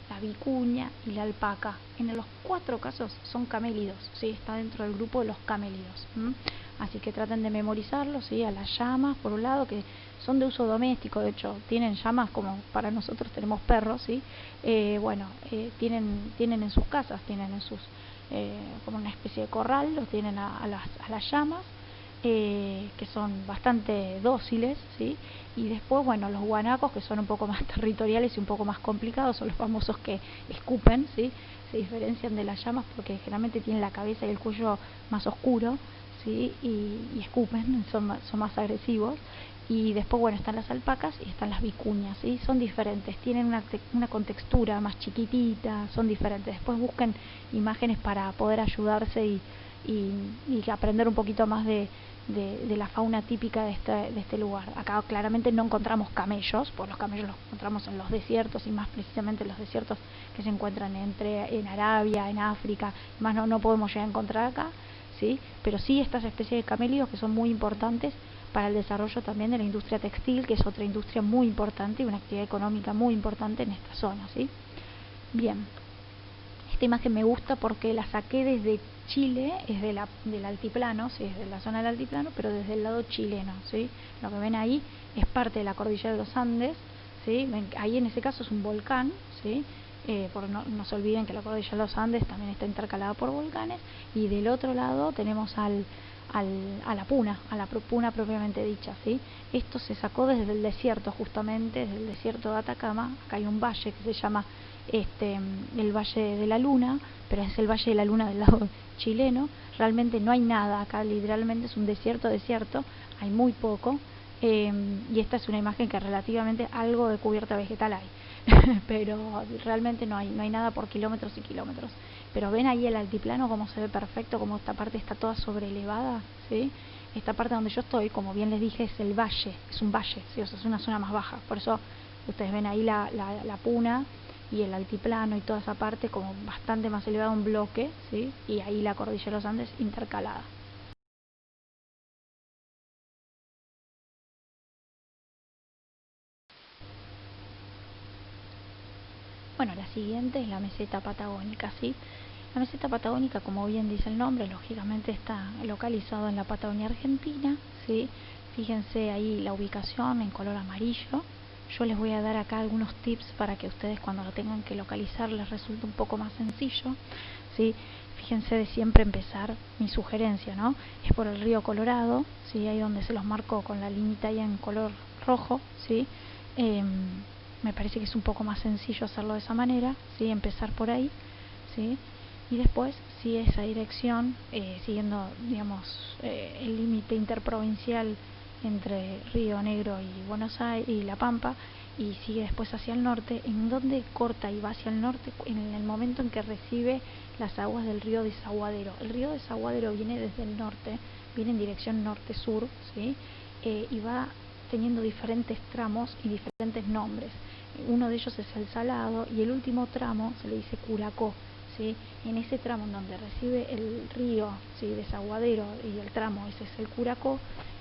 la vicuña y la alpaca. En los 4 casos son camélidos, ¿sí? Está dentro del grupo de los camélidos. Así que traten de memorizarlo, ¿sí? A las llamas, por un lado, que son de uso doméstico, de hecho tienen llamas como para nosotros tenemos perros, ¿sí? Tienen en sus casas, tienen en sus como una especie de corral, los tienen a las llamas, que son bastante dóciles, ¿sí? Y después, bueno, los guanacos, que son un poco más territoriales y un poco más complicados, son los famosos que escupen, ¿sí? Se diferencian de las llamas porque generalmente tienen la cabeza y el cuello más oscuro, ¿sí? Y escupen, son más agresivos. Y después, bueno, están las alpacas y están las vicuñas, ¿sí? Son diferentes, tienen una contextura más chiquitita, son diferentes. Después busquen imágenes para poder ayudarse y aprender un poquito más de la fauna típica de este lugar. Acá claramente no encontramos camellos, porque los camellos los encontramos en los desiertos y más precisamente en los desiertos que se encuentran en Arabia, en África, más no podemos llegar a encontrar acá, ¿sí? Pero sí estas especies de camélidos que son muy importantes para el desarrollo también de la industria textil, que es otra industria muy importante y una actividad económica muy importante en esta zona, ¿sí? Bien, esta imagen me gusta porque la saqué desde Chile, es del altiplano, ¿sí? Es de la zona del altiplano, pero desde el lado chileno, ¿sí? Lo que ven ahí es parte de la cordillera de los Andes, ¿sí? Ahí en ese caso es un volcán, ¿sí? Porque no se olviden que la cordillera de los Andes también está intercalada por volcanes, y del otro lado tenemos a la puna propiamente dicha, ¿sí? Esto se sacó desde el desierto, justamente desde el desierto de Atacama. Acá hay un valle que se llama el Valle de la Luna, pero es el Valle de la Luna del lado chileno. Realmente no hay nada acá, literalmente es un desierto, hay muy poco. Y esta es una imagen que relativamente algo de cubierta vegetal hay, pero realmente no hay nada por kilómetros y kilómetros. Pero ven ahí el altiplano como se ve perfecto, como esta parte está toda sobrelevada, ¿sí? Esta parte donde yo estoy, como bien les dije, es el valle, es un valle, ¿sí? O sea, es una zona más baja. Por eso ustedes ven ahí la puna y el altiplano y toda esa parte como bastante más elevada, un bloque, ¿sí? Y ahí la cordillera de los Andes intercalada. Bueno, la siguiente es la meseta patagónica, ¿sí? La meseta patagónica, como bien dice el nombre, lógicamente está localizado en la Patagonia Argentina, ¿sí? Fíjense ahí la ubicación en color amarillo. Yo les voy a dar acá algunos tips para que ustedes cuando lo tengan que localizar les resulte un poco más sencillo, ¿sí? Fíjense de siempre empezar, mi sugerencia, ¿no? Es por el río Colorado, ¿sí? Ahí donde se los marco con la liñita ahí en color rojo, ¿sí? Me parece que es un poco más sencillo hacerlo de esa manera, ¿sí? Empezar por ahí, ¿sí? Y después sigue esa dirección, siguiendo, digamos, el límite interprovincial entre Río Negro y Buenos Aires y La Pampa, y sigue después hacia el norte, en donde corta y va hacia el norte en el momento en que recibe las aguas del río Desaguadero. El río Desaguadero viene desde el norte, viene en dirección norte-sur, ¿sí? Y va teniendo diferentes tramos y diferentes nombres. Uno de ellos es el Salado y el último tramo se le dice Curacó, ¿sí? En ese tramo en donde recibe el río, ¿sí? Desaguadero, y el tramo ese es el Curacó,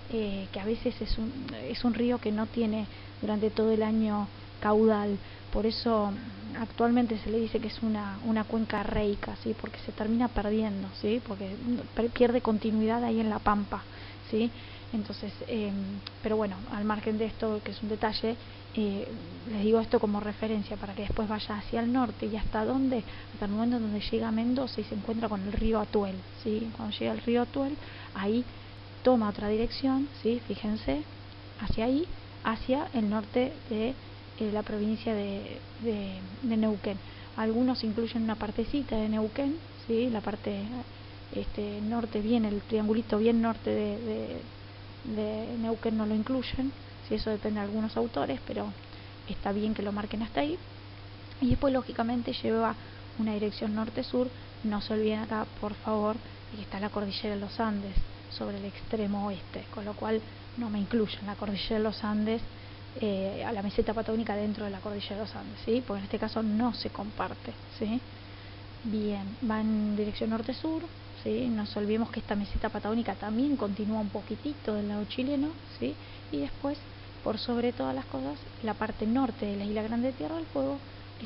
que a veces es un río que no tiene durante todo el año caudal. Por eso actualmente se le dice que es una cuenca reica, ¿sí? Porque se termina perdiendo, ¿sí? Porque pierde continuidad ahí en la pampa, ¿sí? Entonces, pero bueno, al margen de esto, que es un detalle, les digo esto como referencia para que después vaya hacia el norte y hasta el momento donde llega a Mendoza y se encuentra con el río Atuel, ¿sí? Cuando llega al río Atuel, ahí toma otra dirección, ¿sí? Fíjense, hacia ahí, hacia el norte de la provincia de Neuquén. Algunos incluyen una partecita de Neuquén, ¿sí? La parte norte, bien, el triangulito bien norte de Neuquén no lo incluyen, si eso depende de algunos autores, pero está bien que lo marquen hasta ahí. Y después lógicamente lleva una dirección norte-sur. No se olviden acá, por favor, que está la cordillera de los Andes sobre el extremo oeste, con lo cual no me incluyen la cordillera de los Andes, a la meseta patagónica dentro de la cordillera de los Andes, ¿sí? Porque en este caso no se comparte, ¿sí? Bien, va en dirección norte-sur, ¿sí? No nos olvidemos que esta meseta patagónica también continúa un poquitito del lado chileno, ¿sí? Y después, por sobre todas las cosas, la parte norte de la isla Grande de Tierra del Fuego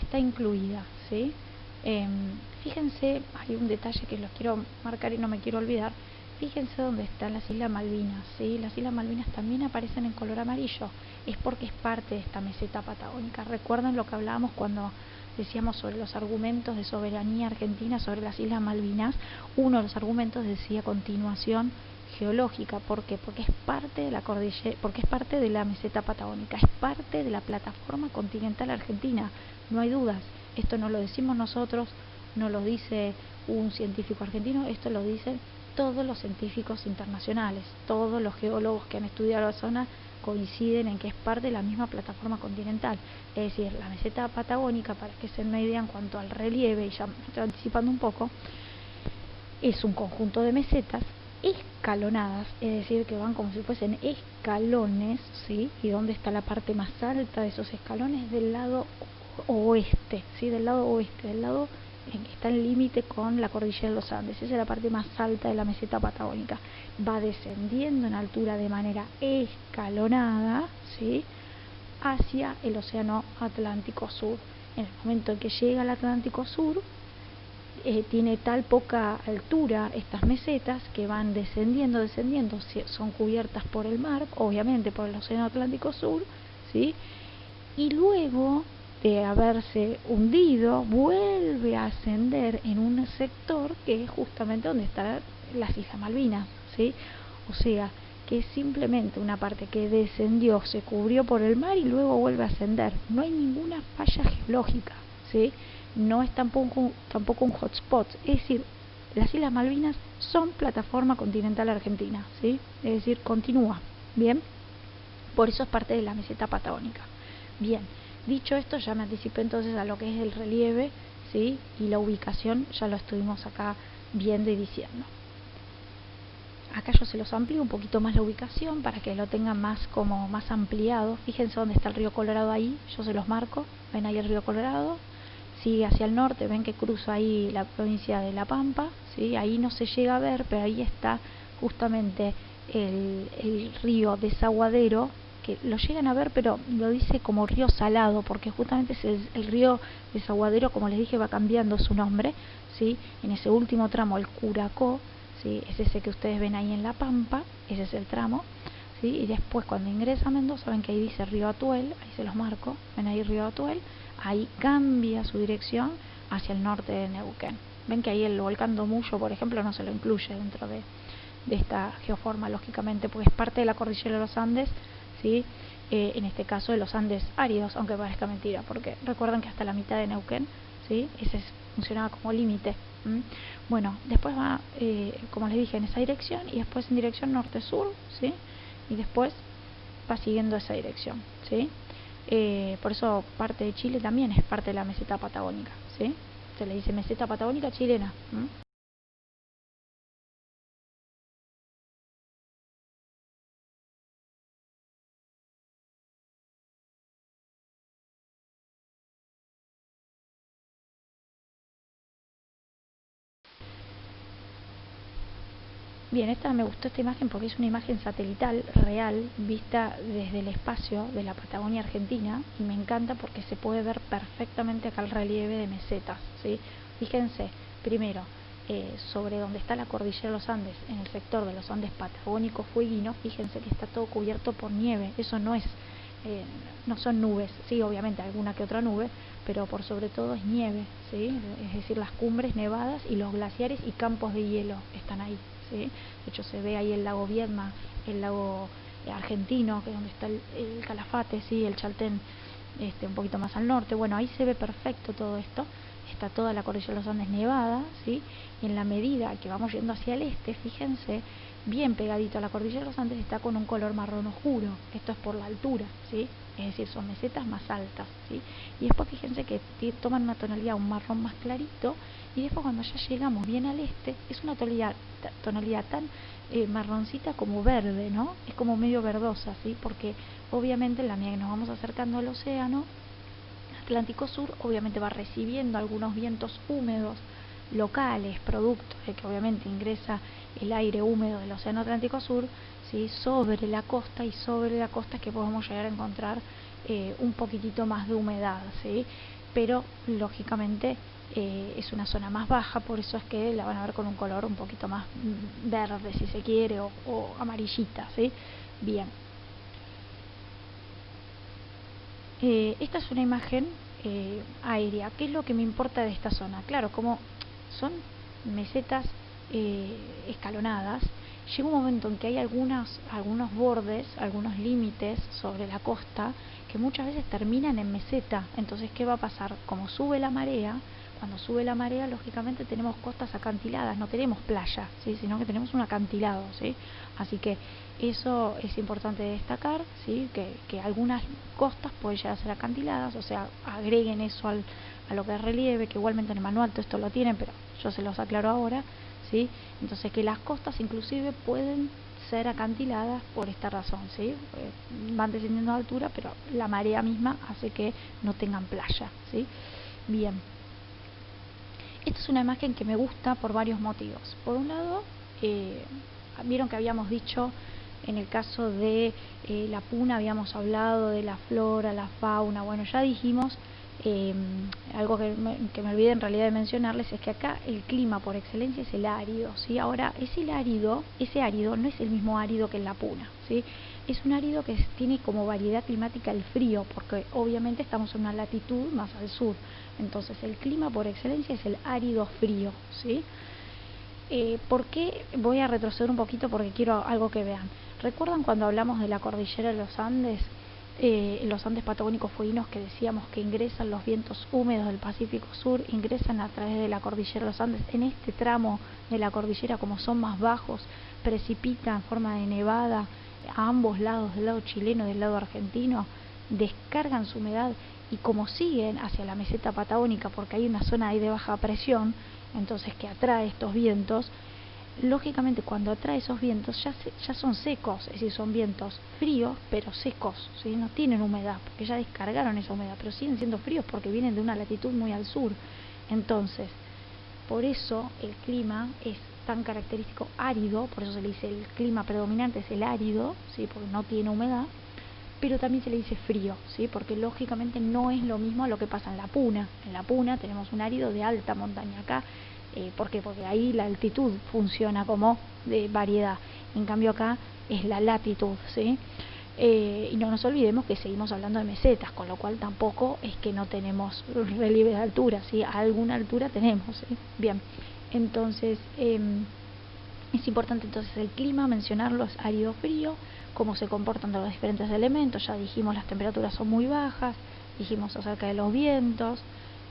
está incluida, ¿sí? Fíjense, hay un detalle que los quiero marcar y no me quiero olvidar. Fíjense dónde están las Islas Malvinas, ¿sí? Las Islas Malvinas también aparecen en color amarillo. Es porque es parte de esta meseta patagónica. Recuerden lo que hablábamos cuando decíamos sobre los argumentos de soberanía argentina sobre las Islas Malvinas. Uno de los argumentos decía continuación geológica. ¿Por qué? Porque es parte de la cordillera, porque es parte de la meseta patagónica, es parte de la plataforma continental argentina. No hay dudas. Esto no lo decimos nosotros, no lo dice un científico argentino, esto lo dicen todos los científicos internacionales, todos los geólogos que han estudiado la zona coinciden en que es parte de la misma plataforma continental. Es decir, la meseta patagónica, para que se den una idea en cuanto al relieve, y ya me estoy anticipando un poco, es un conjunto de mesetas escalonadas, es decir, que van como si fuesen escalones, ¿sí? Y donde está la parte más alta de esos escalones del lado oeste, ¿sí? Del lado oeste, del lado en que está el límite con la cordillera de los Andes. Esa es la parte más alta de la meseta patagónica. Va descendiendo en altura de manera escalonada, ¿sí? Hacia el océano Atlántico Sur. En el momento en que llega al Atlántico Sur, tiene tal poca altura estas mesetas que van descendiendo, son cubiertas por el mar, obviamente por el océano Atlántico Sur, ¿sí? Y luego de haberse hundido, vuelve a ascender en un sector que es justamente donde están las Islas Malvinas, ¿sí? O sea, que es simplemente una parte que descendió, se cubrió por el mar y luego vuelve a ascender. No hay ninguna falla geológica, ¿sí? No es tampoco un hotspot, es decir, las Islas Malvinas son plataforma continental argentina, ¿sí? Es decir, continúa, ¿bien? Por eso es parte de la meseta patagónica. Bien, dicho esto, ya me anticipé entonces a lo que es el relieve, ¿sí? Y la ubicación ya lo estuvimos acá viendo y diciendo. Acá yo se los amplío un poquito más la ubicación para que lo tengan más ampliado. Fíjense dónde está el río Colorado ahí, yo se los marco. Ven ahí el río Colorado, sigue hacia el norte, ven que cruza ahí la provincia de La Pampa, ¿sí? Ahí no se llega a ver, pero ahí está justamente el río Desaguadero, que lo llegan a ver, pero lo dice como río salado, porque justamente es el río Desaguadero, como les dije, va cambiando su nombre, ¿sí? En ese último tramo, el Curacó, ¿sí? Es ese que ustedes ven ahí en La Pampa, ese es el tramo, ¿sí? Y después cuando ingresa a Mendoza, ven que ahí dice río Atuel, ahí se los marco, ven ahí río Atuel, ahí cambia su dirección hacia el norte de Neuquén. Ven que ahí el volcán Domullo, por ejemplo, no se lo incluye dentro de esta geoforma, lógicamente, porque es parte de la cordillera de los Andes, ¿sí? En este caso de los Andes áridos, aunque parezca mentira, porque recuerden que hasta la mitad de Neuquén, ¿sí? Ese funcionaba como límite. Bueno, después va, como les dije, en esa dirección, y después en dirección norte-sur, ¿sí? Y después va siguiendo esa dirección, ¿sí? Por eso parte de Chile también es parte de la meseta patagónica, ¿sí? Se le dice meseta patagónica chilena. Bien, me gustó esta imagen porque es una imagen satelital real vista desde el espacio de la Patagonia Argentina, y me encanta porque se puede ver perfectamente acá el relieve de mesetas, ¿sí? Fíjense, primero, sobre donde está la cordillera de los Andes, en el sector de los Andes patagónicos fueguinos, fíjense que está todo cubierto por nieve. Eso no son nubes, sí, obviamente alguna que otra nube, pero por sobre todo es nieve, ¿sí? Es decir, las cumbres nevadas y los glaciares y campos de hielo están ahí, ¿sí? De hecho se ve ahí el lago Viedma, el lago argentino, que es donde está el Calafate, ¿sí? El Chaltén, un poquito más al norte. Bueno, ahí se ve perfecto todo esto. Está toda la cordillera de los Andes nevada, ¿sí? Y en la medida que vamos yendo hacia el este, fíjense, bien pegadito a la cordillera de los Andes está con un color marrón oscuro. Esto es por la altura, ¿sí? Es decir, son mesetas más altas, ¿sí? Y después fíjense que toman una tonalidad, un marrón más clarito, y después cuando ya llegamos bien al este, es una tonalidad tan marroncita como verde, ¿no? Es como medio verdosa, ¿sí? Porque obviamente en la medida que nos vamos acercando al océano Atlántico Sur, obviamente va recibiendo algunos vientos húmedos locales, producto de que obviamente ingresa el aire húmedo del océano Atlántico Sur, ¿sí? Sobre la costa, y sobre la costa es que podemos llegar a encontrar un poquitito más de humedad, ¿sí? Pero lógicamente es una zona más baja, por eso es que la van a ver con un color un poquito más verde, si se quiere, o amarillita, ¿sí? Bien. Esta es una imagen aérea. ¿Qué es lo que me importa de esta zona? Claro, como son mesetas escalonadas, llega un momento en que hay algunos bordes, algunos límites sobre la costa que muchas veces terminan en meseta. Entonces, ¿qué va a pasar? Como sube la marea, cuando sube la marea, lógicamente tenemos costas acantiladas, no tenemos playa, ¿sí? Sino que tenemos un acantilado, ¿sí? Así que eso es importante destacar, ¿sí? Que algunas costas pueden llegar a ser acantiladas, o sea, agreguen eso a lo que es relieve, que igualmente en el manual todo esto lo tienen, pero yo se los aclaro ahora, ¿sí? Entonces, que las costas inclusive pueden ser acantiladas por esta razón, ¿sí? Van descendiendo de altura, pero la marea misma hace que no tengan playa, ¿sí? Bien. Esta es una imagen que me gusta por varios motivos. Por un lado, vieron que habíamos dicho, en el caso de la Puna, habíamos hablado de la flora, la fauna. Bueno, ya dijimos, algo que me olvidé en realidad de mencionarles, es que acá el clima por excelencia es el árido, ¿sí? Ahora, ese árido no es el mismo árido que en la Puna, ¿sí? Es un árido que tiene como variedad climática el frío, porque obviamente estamos en una latitud más al sur. Entonces el clima por excelencia es el árido frío, ¿sí? ¿Por qué? Voy a retroceder un poquito porque quiero algo que vean. ¿Recuerdan cuando hablamos de la cordillera de los Andes? los Andes patagónicos fueguinos, que decíamos que ingresan los vientos húmedos del Pacífico Sur, ingresan a través de la cordillera de los Andes. En este tramo de la cordillera, como son más bajos, precipita en forma de nevada a ambos lados, del lado chileno y del lado argentino, descargan su humedad, y como siguen hacia la meseta patagónica, porque hay una zona ahí de baja presión, entonces que atrae estos vientos, lógicamente cuando atrae esos vientos ya son secos, es decir, son vientos fríos pero secos, ¿sí? No tienen humedad porque ya descargaron esa humedad, pero siguen siendo fríos porque vienen de una latitud muy al sur. Entonces, por eso el clima es tan característico árido, por eso se le dice el clima predominante es el árido, ¿sí? Porque no tiene humedad, pero también se le dice frío, ¿sí? Porque lógicamente no es lo mismo a lo que pasa en la Puna. En la Puna tenemos un árido de alta montaña. Acá, ¿por qué? Porque ahí la altitud funciona como de variedad. En cambio acá es la latitud, ¿sí? Y no nos olvidemos que seguimos hablando de mesetas, con lo cual tampoco es que no tenemos relieve de altura, ¿sí? A alguna altura tenemos, ¿sí? Bien, entonces es importante entonces el clima, mencionarlo, es árido frío, cómo se comportan los diferentes elementos. Ya dijimos las temperaturas son muy bajas, dijimos acerca de los vientos,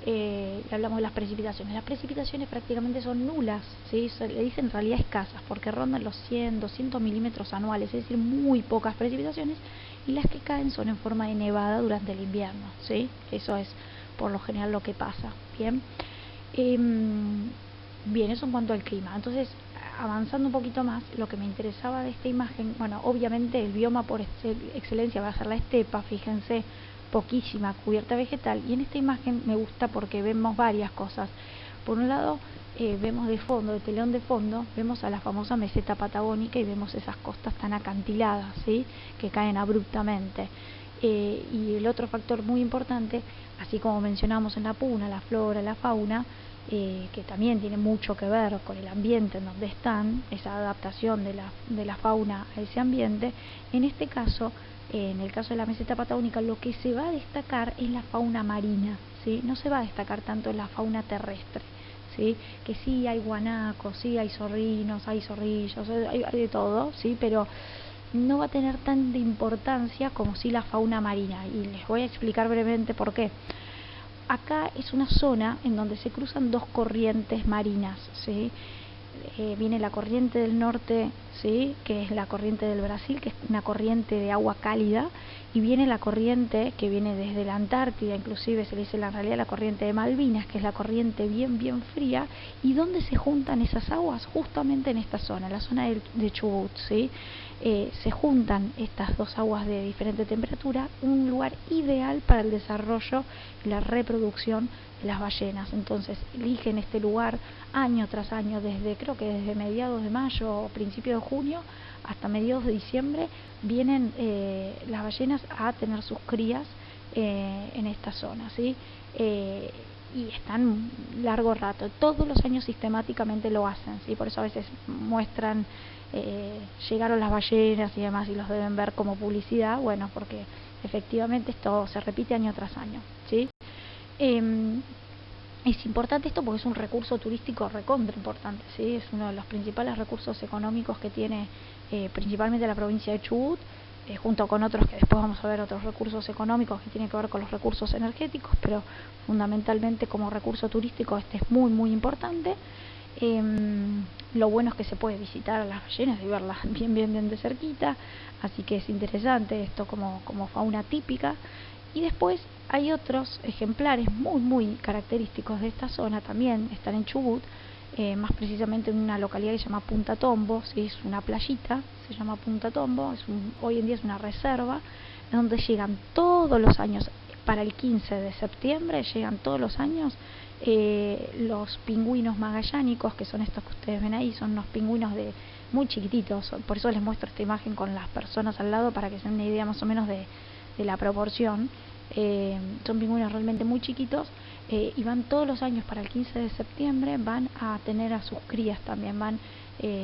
y hablamos de las precipitaciones. Las precipitaciones prácticamente son nulas, ¿sí? Se le dicen en realidad escasas, porque rondan los 100, 200 milímetros anuales, es decir, muy pocas precipitaciones, y las que caen son en forma de nevada durante el invierno, ¿sí? Eso es por lo general lo que pasa. Bien, bien, eso en cuanto al clima. Entonces, avanzando un poquito más, lo que me interesaba de esta imagen, bueno, obviamente el bioma por excelencia va a ser la estepa, fíjense, poquísima cubierta vegetal, y en esta imagen me gusta porque vemos varias cosas. Por un lado, vemos de fondo, de telón de fondo, vemos a la famosa meseta patagónica y vemos esas costas tan acantiladas, ¿sí? Que caen abruptamente. Y el otro factor muy importante, así como mencionamos en la Puna, la flora, la fauna, que también tiene mucho que ver con el ambiente en donde están, esa adaptación de la fauna a ese ambiente. En este caso, en el caso de la meseta patagónica, lo que se va a destacar es la fauna marina, ¿sí? No se va a destacar tanto la fauna terrestre, ¿sí? Que sí hay guanacos, sí hay zorrinos, hay zorrillos, hay de todo, ¿sí? Pero no va a tener tanta importancia como sí la fauna marina, y les voy a explicar brevemente por qué. Acá es una zona en donde se cruzan dos corrientes marinas, ¿sí? Viene la corriente del norte, ¿sí? Que es la corriente del Brasil, que es una corriente de agua cálida, y viene la corriente que viene desde la Antártida, inclusive se le dice en realidad la corriente de Malvinas, que es la corriente bien fría. ¿Y dónde se juntan esas aguas? Justamente en esta zona, la zona de Chubut, ¿sí? Se juntan estas dos aguas de diferente temperatura, un lugar ideal para el desarrollo y la reproducción de las ballenas. Entonces eligen este lugar año tras año, creo que desde mediados de mayo o principios de junio hasta mediados de diciembre vienen las ballenas a tener sus crías en esta zona, ¿sí? Y están largo rato, todos los años sistemáticamente lo hacen, ¿sí? Por eso a veces muestran llegaron las ballenas y demás, y los deben ver como publicidad, bueno, porque efectivamente esto se repite año tras año, ¿sí? Es importante esto porque es un recurso turístico recontra importante, ¿sí? Es uno de los principales recursos económicos que tiene principalmente la provincia de Chubut, junto con otros que después vamos a ver, otros recursos económicos que tienen que ver con los recursos energéticos, pero fundamentalmente como recurso turístico este es muy importante. Lo bueno es que se puede visitar a las ballenas y verlas bien de cerquita, así que es interesante esto como fauna típica. Y después hay otros ejemplares muy característicos de esta zona, también están en Chubut, más precisamente en una localidad que se llama Punta Tombo, ¿sí? Es una playita, se llama Punta Tombo, hoy en día es una reserva, donde llegan todos los años, para el 15 de septiembre, llegan todos los años los pingüinos magallánicos, que son estos que ustedes ven ahí, son unos pingüinos muy chiquititos, por eso les muestro esta imagen con las personas al lado para que se den una idea más o menos de la proporción. Son pingüinos realmente muy chiquitos, y van todos los años para el 15 de septiembre, van a tener a sus crías también,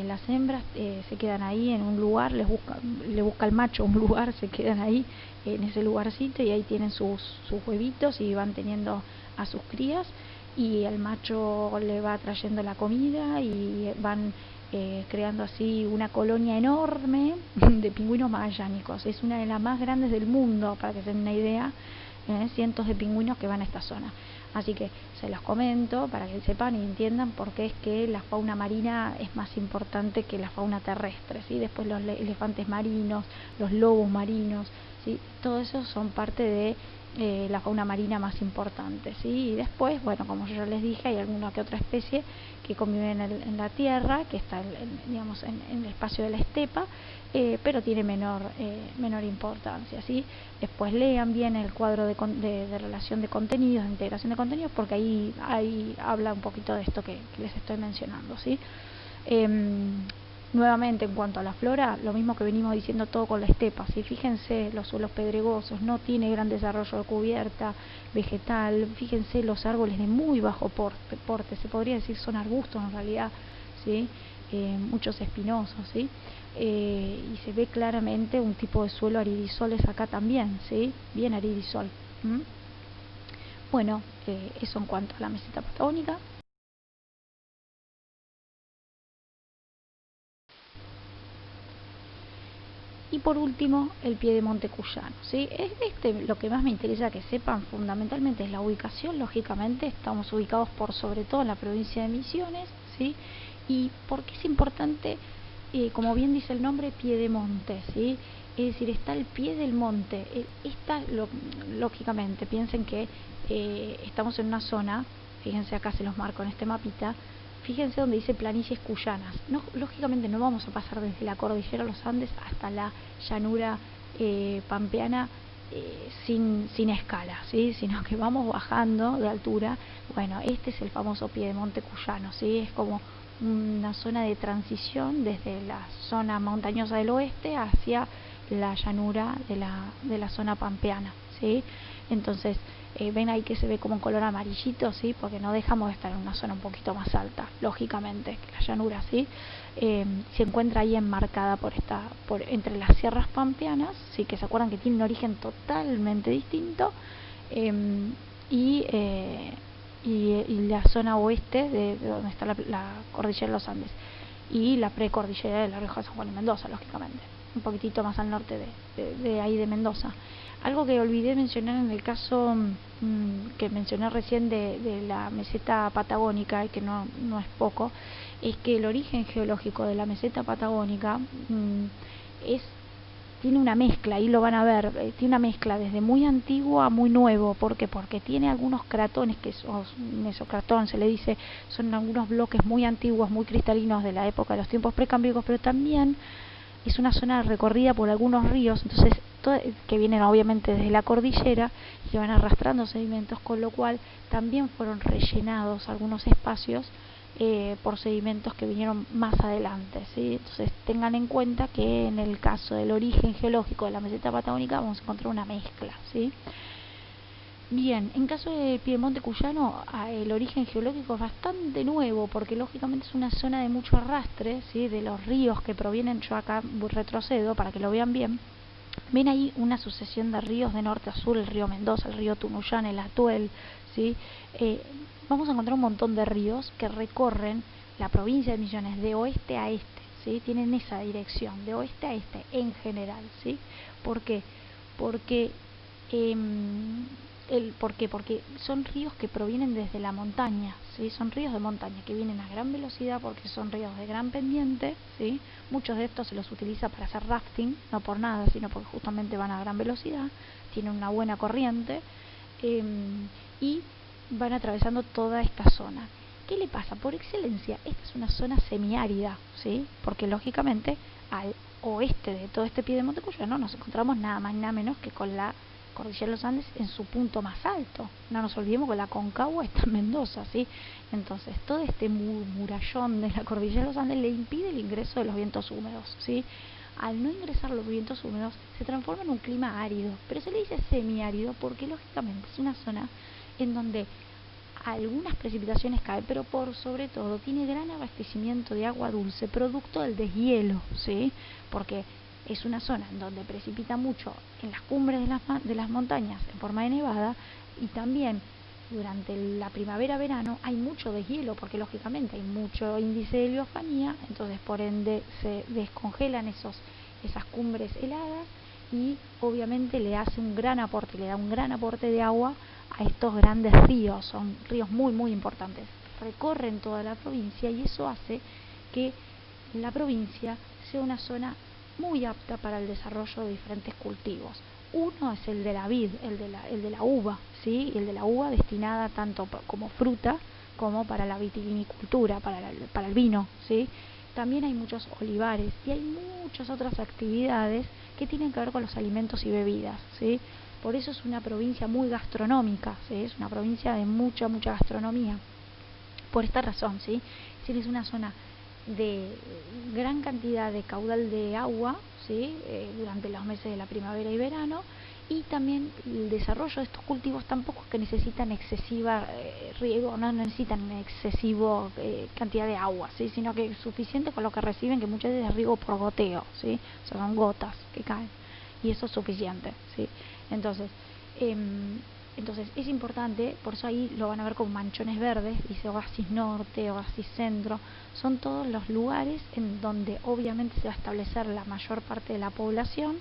las hembras se quedan ahí en un lugar, le busca el macho un lugar, se quedan ahí en ese lugarcito y ahí tienen sus huevitos y van teniendo a sus crías, y el macho le va trayendo la comida y van creando así una colonia enorme de pingüinos magallánicos. Es una de las más grandes del mundo, para que se den una idea, cientos de pingüinos que van a esta zona. Así que se los comento para que sepan y entiendan por qué es que la fauna marina es más importante que la fauna terrestre, ¿sí? Después los elefantes marinos, los lobos marinos, ¿sí? Todo eso son parte de la fauna marina más importante, ¿sí? Y después, bueno, como yo ya les dije, hay alguna que otra especie que conviven en la tierra, que está digamos en el espacio de la estepa, pero tiene menor importancia, ¿sí? Después lean bien el cuadro de relación de contenidos, de integración de contenidos, porque ahí habla un poquito de esto que les estoy mencionando, ¿sí? Nuevamente, en cuanto a la flora, lo mismo que venimos diciendo todo con la estepa, ¿sí? Fíjense los suelos pedregosos, no tiene gran desarrollo de cubierta vegetal, fíjense los árboles de muy bajo porte, se podría decir son arbustos en realidad, ¿sí? Muchos espinosos, ¿sí? Y se ve claramente un tipo de suelo aridisoles acá también, ¿sí? Bien aridisol. Bueno, eso en cuanto a la meseta patagónica. Y por último, el piedemonte cuyano, ¿sí? Lo que más me interesa que sepan fundamentalmente es la ubicación. Lógicamente estamos ubicados por sobre todo en la provincia de Misiones, ¿sí? Y por qué es importante, como bien dice el nombre, piedemonte, ¿sí? Es decir, está al pie del monte. Lógicamente, piensen que estamos en una zona, fíjense acá se los marco en este mapita. Fíjense donde dice planicies cuyanas. No, lógicamente no vamos a pasar desde la cordillera de los Andes hasta la llanura pampeana sin escala, ¿sí? Sino que vamos bajando de altura. Bueno, este es el famoso piedemonte cuyano, ¿sí? Es como una zona de transición desde la zona montañosa del oeste hacia la llanura de la zona pampeana, ¿sí? Entonces, ven ahí que se ve como un color amarillito, ¿sí? Porque no dejamos de estar en una zona un poquito más alta, lógicamente, que la llanura, ¿sí? Se encuentra ahí enmarcada entre las sierras pampeanas, ¿sí? Que se acuerdan que tiene un origen totalmente distinto, y la zona oeste de donde está la cordillera de los Andes y la precordillera de la Rioja, San Juan y Mendoza, lógicamente, un poquitito más al norte de ahí de Mendoza. Algo que olvidé mencionar en el caso que mencioné recién de la meseta patagónica, y que no es poco, es que el origen geológico de la meseta patagónica tiene una mezcla, ahí lo van a ver, tiene una mezcla desde muy antiguo a muy nuevo. ¿Por qué? Porque tiene algunos cratones, que son mesocratón se le dice, son algunos bloques muy antiguos, muy cristalinos de la época de los tiempos precámbricos, pero también es una zona recorrida por algunos ríos, entonces que vienen obviamente desde la cordillera y que van arrastrando sedimentos, con lo cual también fueron rellenados algunos espacios por sedimentos que vinieron más adelante, ¿sí? Entonces tengan en cuenta que en el caso del origen geológico de la meseta patagónica vamos a encontrar una mezcla, ¿sí? Bien, en caso de piedemonte cuyano, el origen geológico es bastante nuevo, porque lógicamente es una zona de mucho arrastre, ¿sí? De los ríos que provienen. Yo acá retrocedo para que lo vean bien. Ven ahí una sucesión de ríos de norte a sur: el río Mendoza, el río Tunuyán, el Atuel, ¿sí? Vamos a encontrar un montón de ríos que recorren la provincia de Misiones de oeste a este, ¿sí? Tienen esa dirección, de oeste a este en general, ¿sí? ¿Por qué? Porque ¿por qué? Porque son ríos que provienen desde la montaña, ¿sí? Son ríos de montaña que vienen a gran velocidad porque son ríos de gran pendiente, ¿sí? Muchos de estos se los utiliza para hacer rafting, no por nada, sino porque justamente van a gran velocidad, tienen una buena corriente, y van atravesando toda esta zona. ¿Qué le pasa? Por excelencia, esta es una zona semiárida, ¿sí? Porque lógicamente al oeste de todo este piedemonte cuyano nos encontramos nada más y nada menos que con la cordillera de los Andes en su punto más alto. No nos olvidemos que la Concagua está en Mendoza, ¿sí? Entonces, todo este murallón de la cordillera de los Andes le impide el ingreso de los vientos húmedos, ¿sí? Al no ingresar los vientos húmedos, se transforma en un clima árido, pero se le dice semiárido porque lógicamente es una zona en donde algunas precipitaciones caen, pero por sobre todo tiene gran abastecimiento de agua dulce, producto del deshielo, ¿sí? Porque es una zona en donde precipita mucho en las cumbres de las montañas en forma de nevada, y también durante la primavera-verano hay mucho deshielo, porque lógicamente hay mucho índice de heliofanía, entonces por ende se descongelan esas cumbres heladas y obviamente le hace un gran aporte, le da un gran aporte de agua a estos grandes ríos, son ríos muy muy importantes, recorren toda la provincia y eso hace que la provincia sea una zona muy apta para el desarrollo de diferentes cultivos. Uno es el de la vid, el de la uva, ¿sí? El de la uva destinada tanto como fruta como para la vitivinicultura, para el vino, ¿sí? También hay muchos olivares y hay muchas otras actividades que tienen que ver con los alimentos y bebidas, ¿sí? Por eso es una provincia muy gastronómica, ¿sí? Es una provincia de mucha gastronomía. Por esta razón, ¿sí? Es una zona de gran cantidad de caudal de agua, ¿sí? Durante los meses de la primavera y verano, y también el desarrollo de estos cultivos tampoco es que necesitan excesiva riego, no necesitan excesivo cantidad de agua, ¿sí? Sino que es suficiente con lo que reciben, que muchas veces es riego por goteo, ¿sí? O sea, son gotas que caen y eso es suficiente, ¿sí? Entonces es importante, por eso ahí lo van a ver con manchones verdes, dice Oasis Norte, Oasis Centro, son todos los lugares en donde obviamente se va a establecer la mayor parte de la población,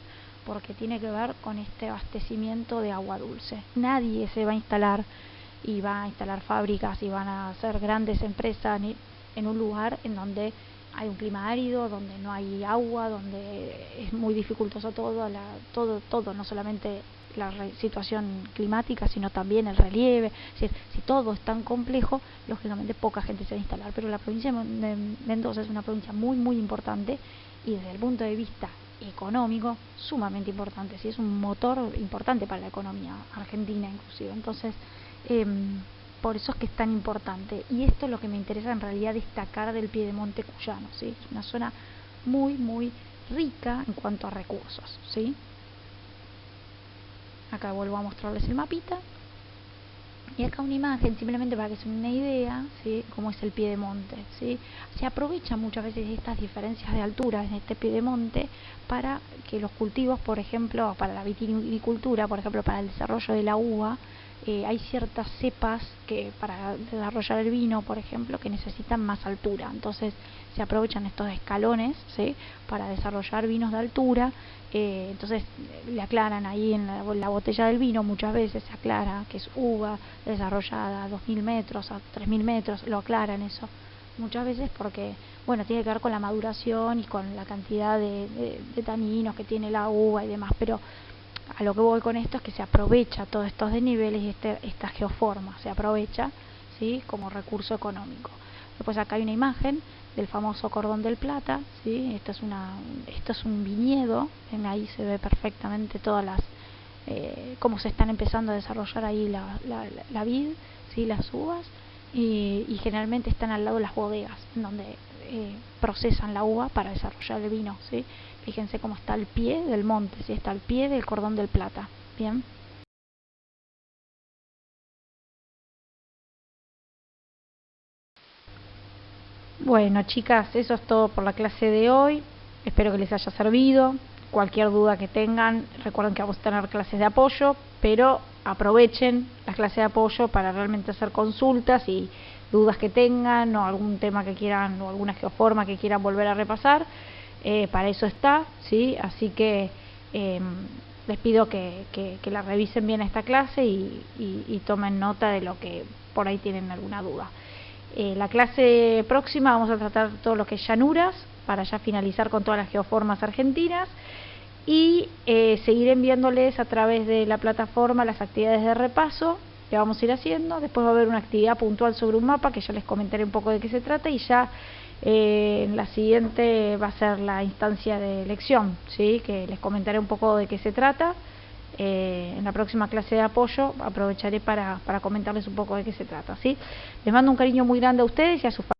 porque tiene que ver con este abastecimiento de agua dulce. Nadie se va a instalar y va a instalar fábricas y van a hacer grandes empresas en un lugar en donde hay un clima árido, donde no hay agua, donde es muy dificultoso todo, no solamente la situación climática, sino también el relieve. Es decir, si todo es tan complejo, lógicamente poca gente se va a instalar, pero la provincia de Mendoza es una provincia muy importante y desde el punto de vista económico sumamente importante, ¿sí? Es un motor importante para la economía argentina inclusive, entonces por eso es que es tan importante, y esto es lo que me interesa en realidad destacar del Piedemonte cuyano, ¿sí? Es una zona muy rica en cuanto a recursos, ¿sí? Acá vuelvo a mostrarles el mapita y acá una imagen simplemente para que se den una idea, ¿sí? Cómo es el Piedemonte, ¿sí? Se aprovechan muchas veces estas diferencias de altura en este Piedemonte para que los cultivos, por ejemplo, para la vitivinicultura, por ejemplo, para el desarrollo de la uva, hay ciertas cepas que para desarrollar el vino, por ejemplo, que necesitan más altura, entonces se aprovechan estos escalones, ¿sí? Para desarrollar vinos de altura. Entonces le aclaran ahí en la botella del vino, muchas veces se aclara que es uva desarrollada a 2000 metros, a 3000 metros, lo aclaran eso muchas veces porque, bueno, tiene que ver con la maduración y con la cantidad de taninos que tiene la uva y demás, pero a lo que voy con esto es que se aprovecha todos estos desniveles y esta geoforma se aprovecha, ¿sí? Como recurso económico. Después acá hay una imagen del famoso Cordón del Plata, ¿sí? Esto es un viñedo, ahí se ve perfectamente todas las cómo se están empezando a desarrollar ahí la vid, ¿sí? Las uvas, y generalmente están al lado de las bodegas en donde procesan la uva para desarrollar el vino, ¿sí? Fíjense cómo está al pie del monte, ¿sí? Está al pie del Cordón del Plata, bien. Bueno, chicas, eso es todo por la clase de hoy. Espero que les haya servido. Cualquier duda que tengan, recuerden que vamos a tener clases de apoyo, pero aprovechen las clases de apoyo para realmente hacer consultas y dudas que tengan, o algún tema que quieran, o alguna geoforma que quieran volver a repasar. Para eso está, ¿sí? Así que les pido que la revisen bien esta clase y tomen nota de lo que por ahí tienen alguna duda. La clase próxima vamos a tratar todo lo que es llanuras, para ya finalizar con todas las geoformas argentinas, y seguir enviándoles a través de la plataforma las actividades de repaso que vamos a ir haciendo. Después va a haber una actividad puntual sobre un mapa que ya les comentaré un poco de qué se trata, y ya en la siguiente va a ser la instancia de elección, ¿sí? Que les comentaré un poco de qué se trata. En la próxima clase de apoyo aprovecharé para comentarles un poco de qué se trata, ¿sí? Les mando un cariño muy grande a ustedes y a sus familias.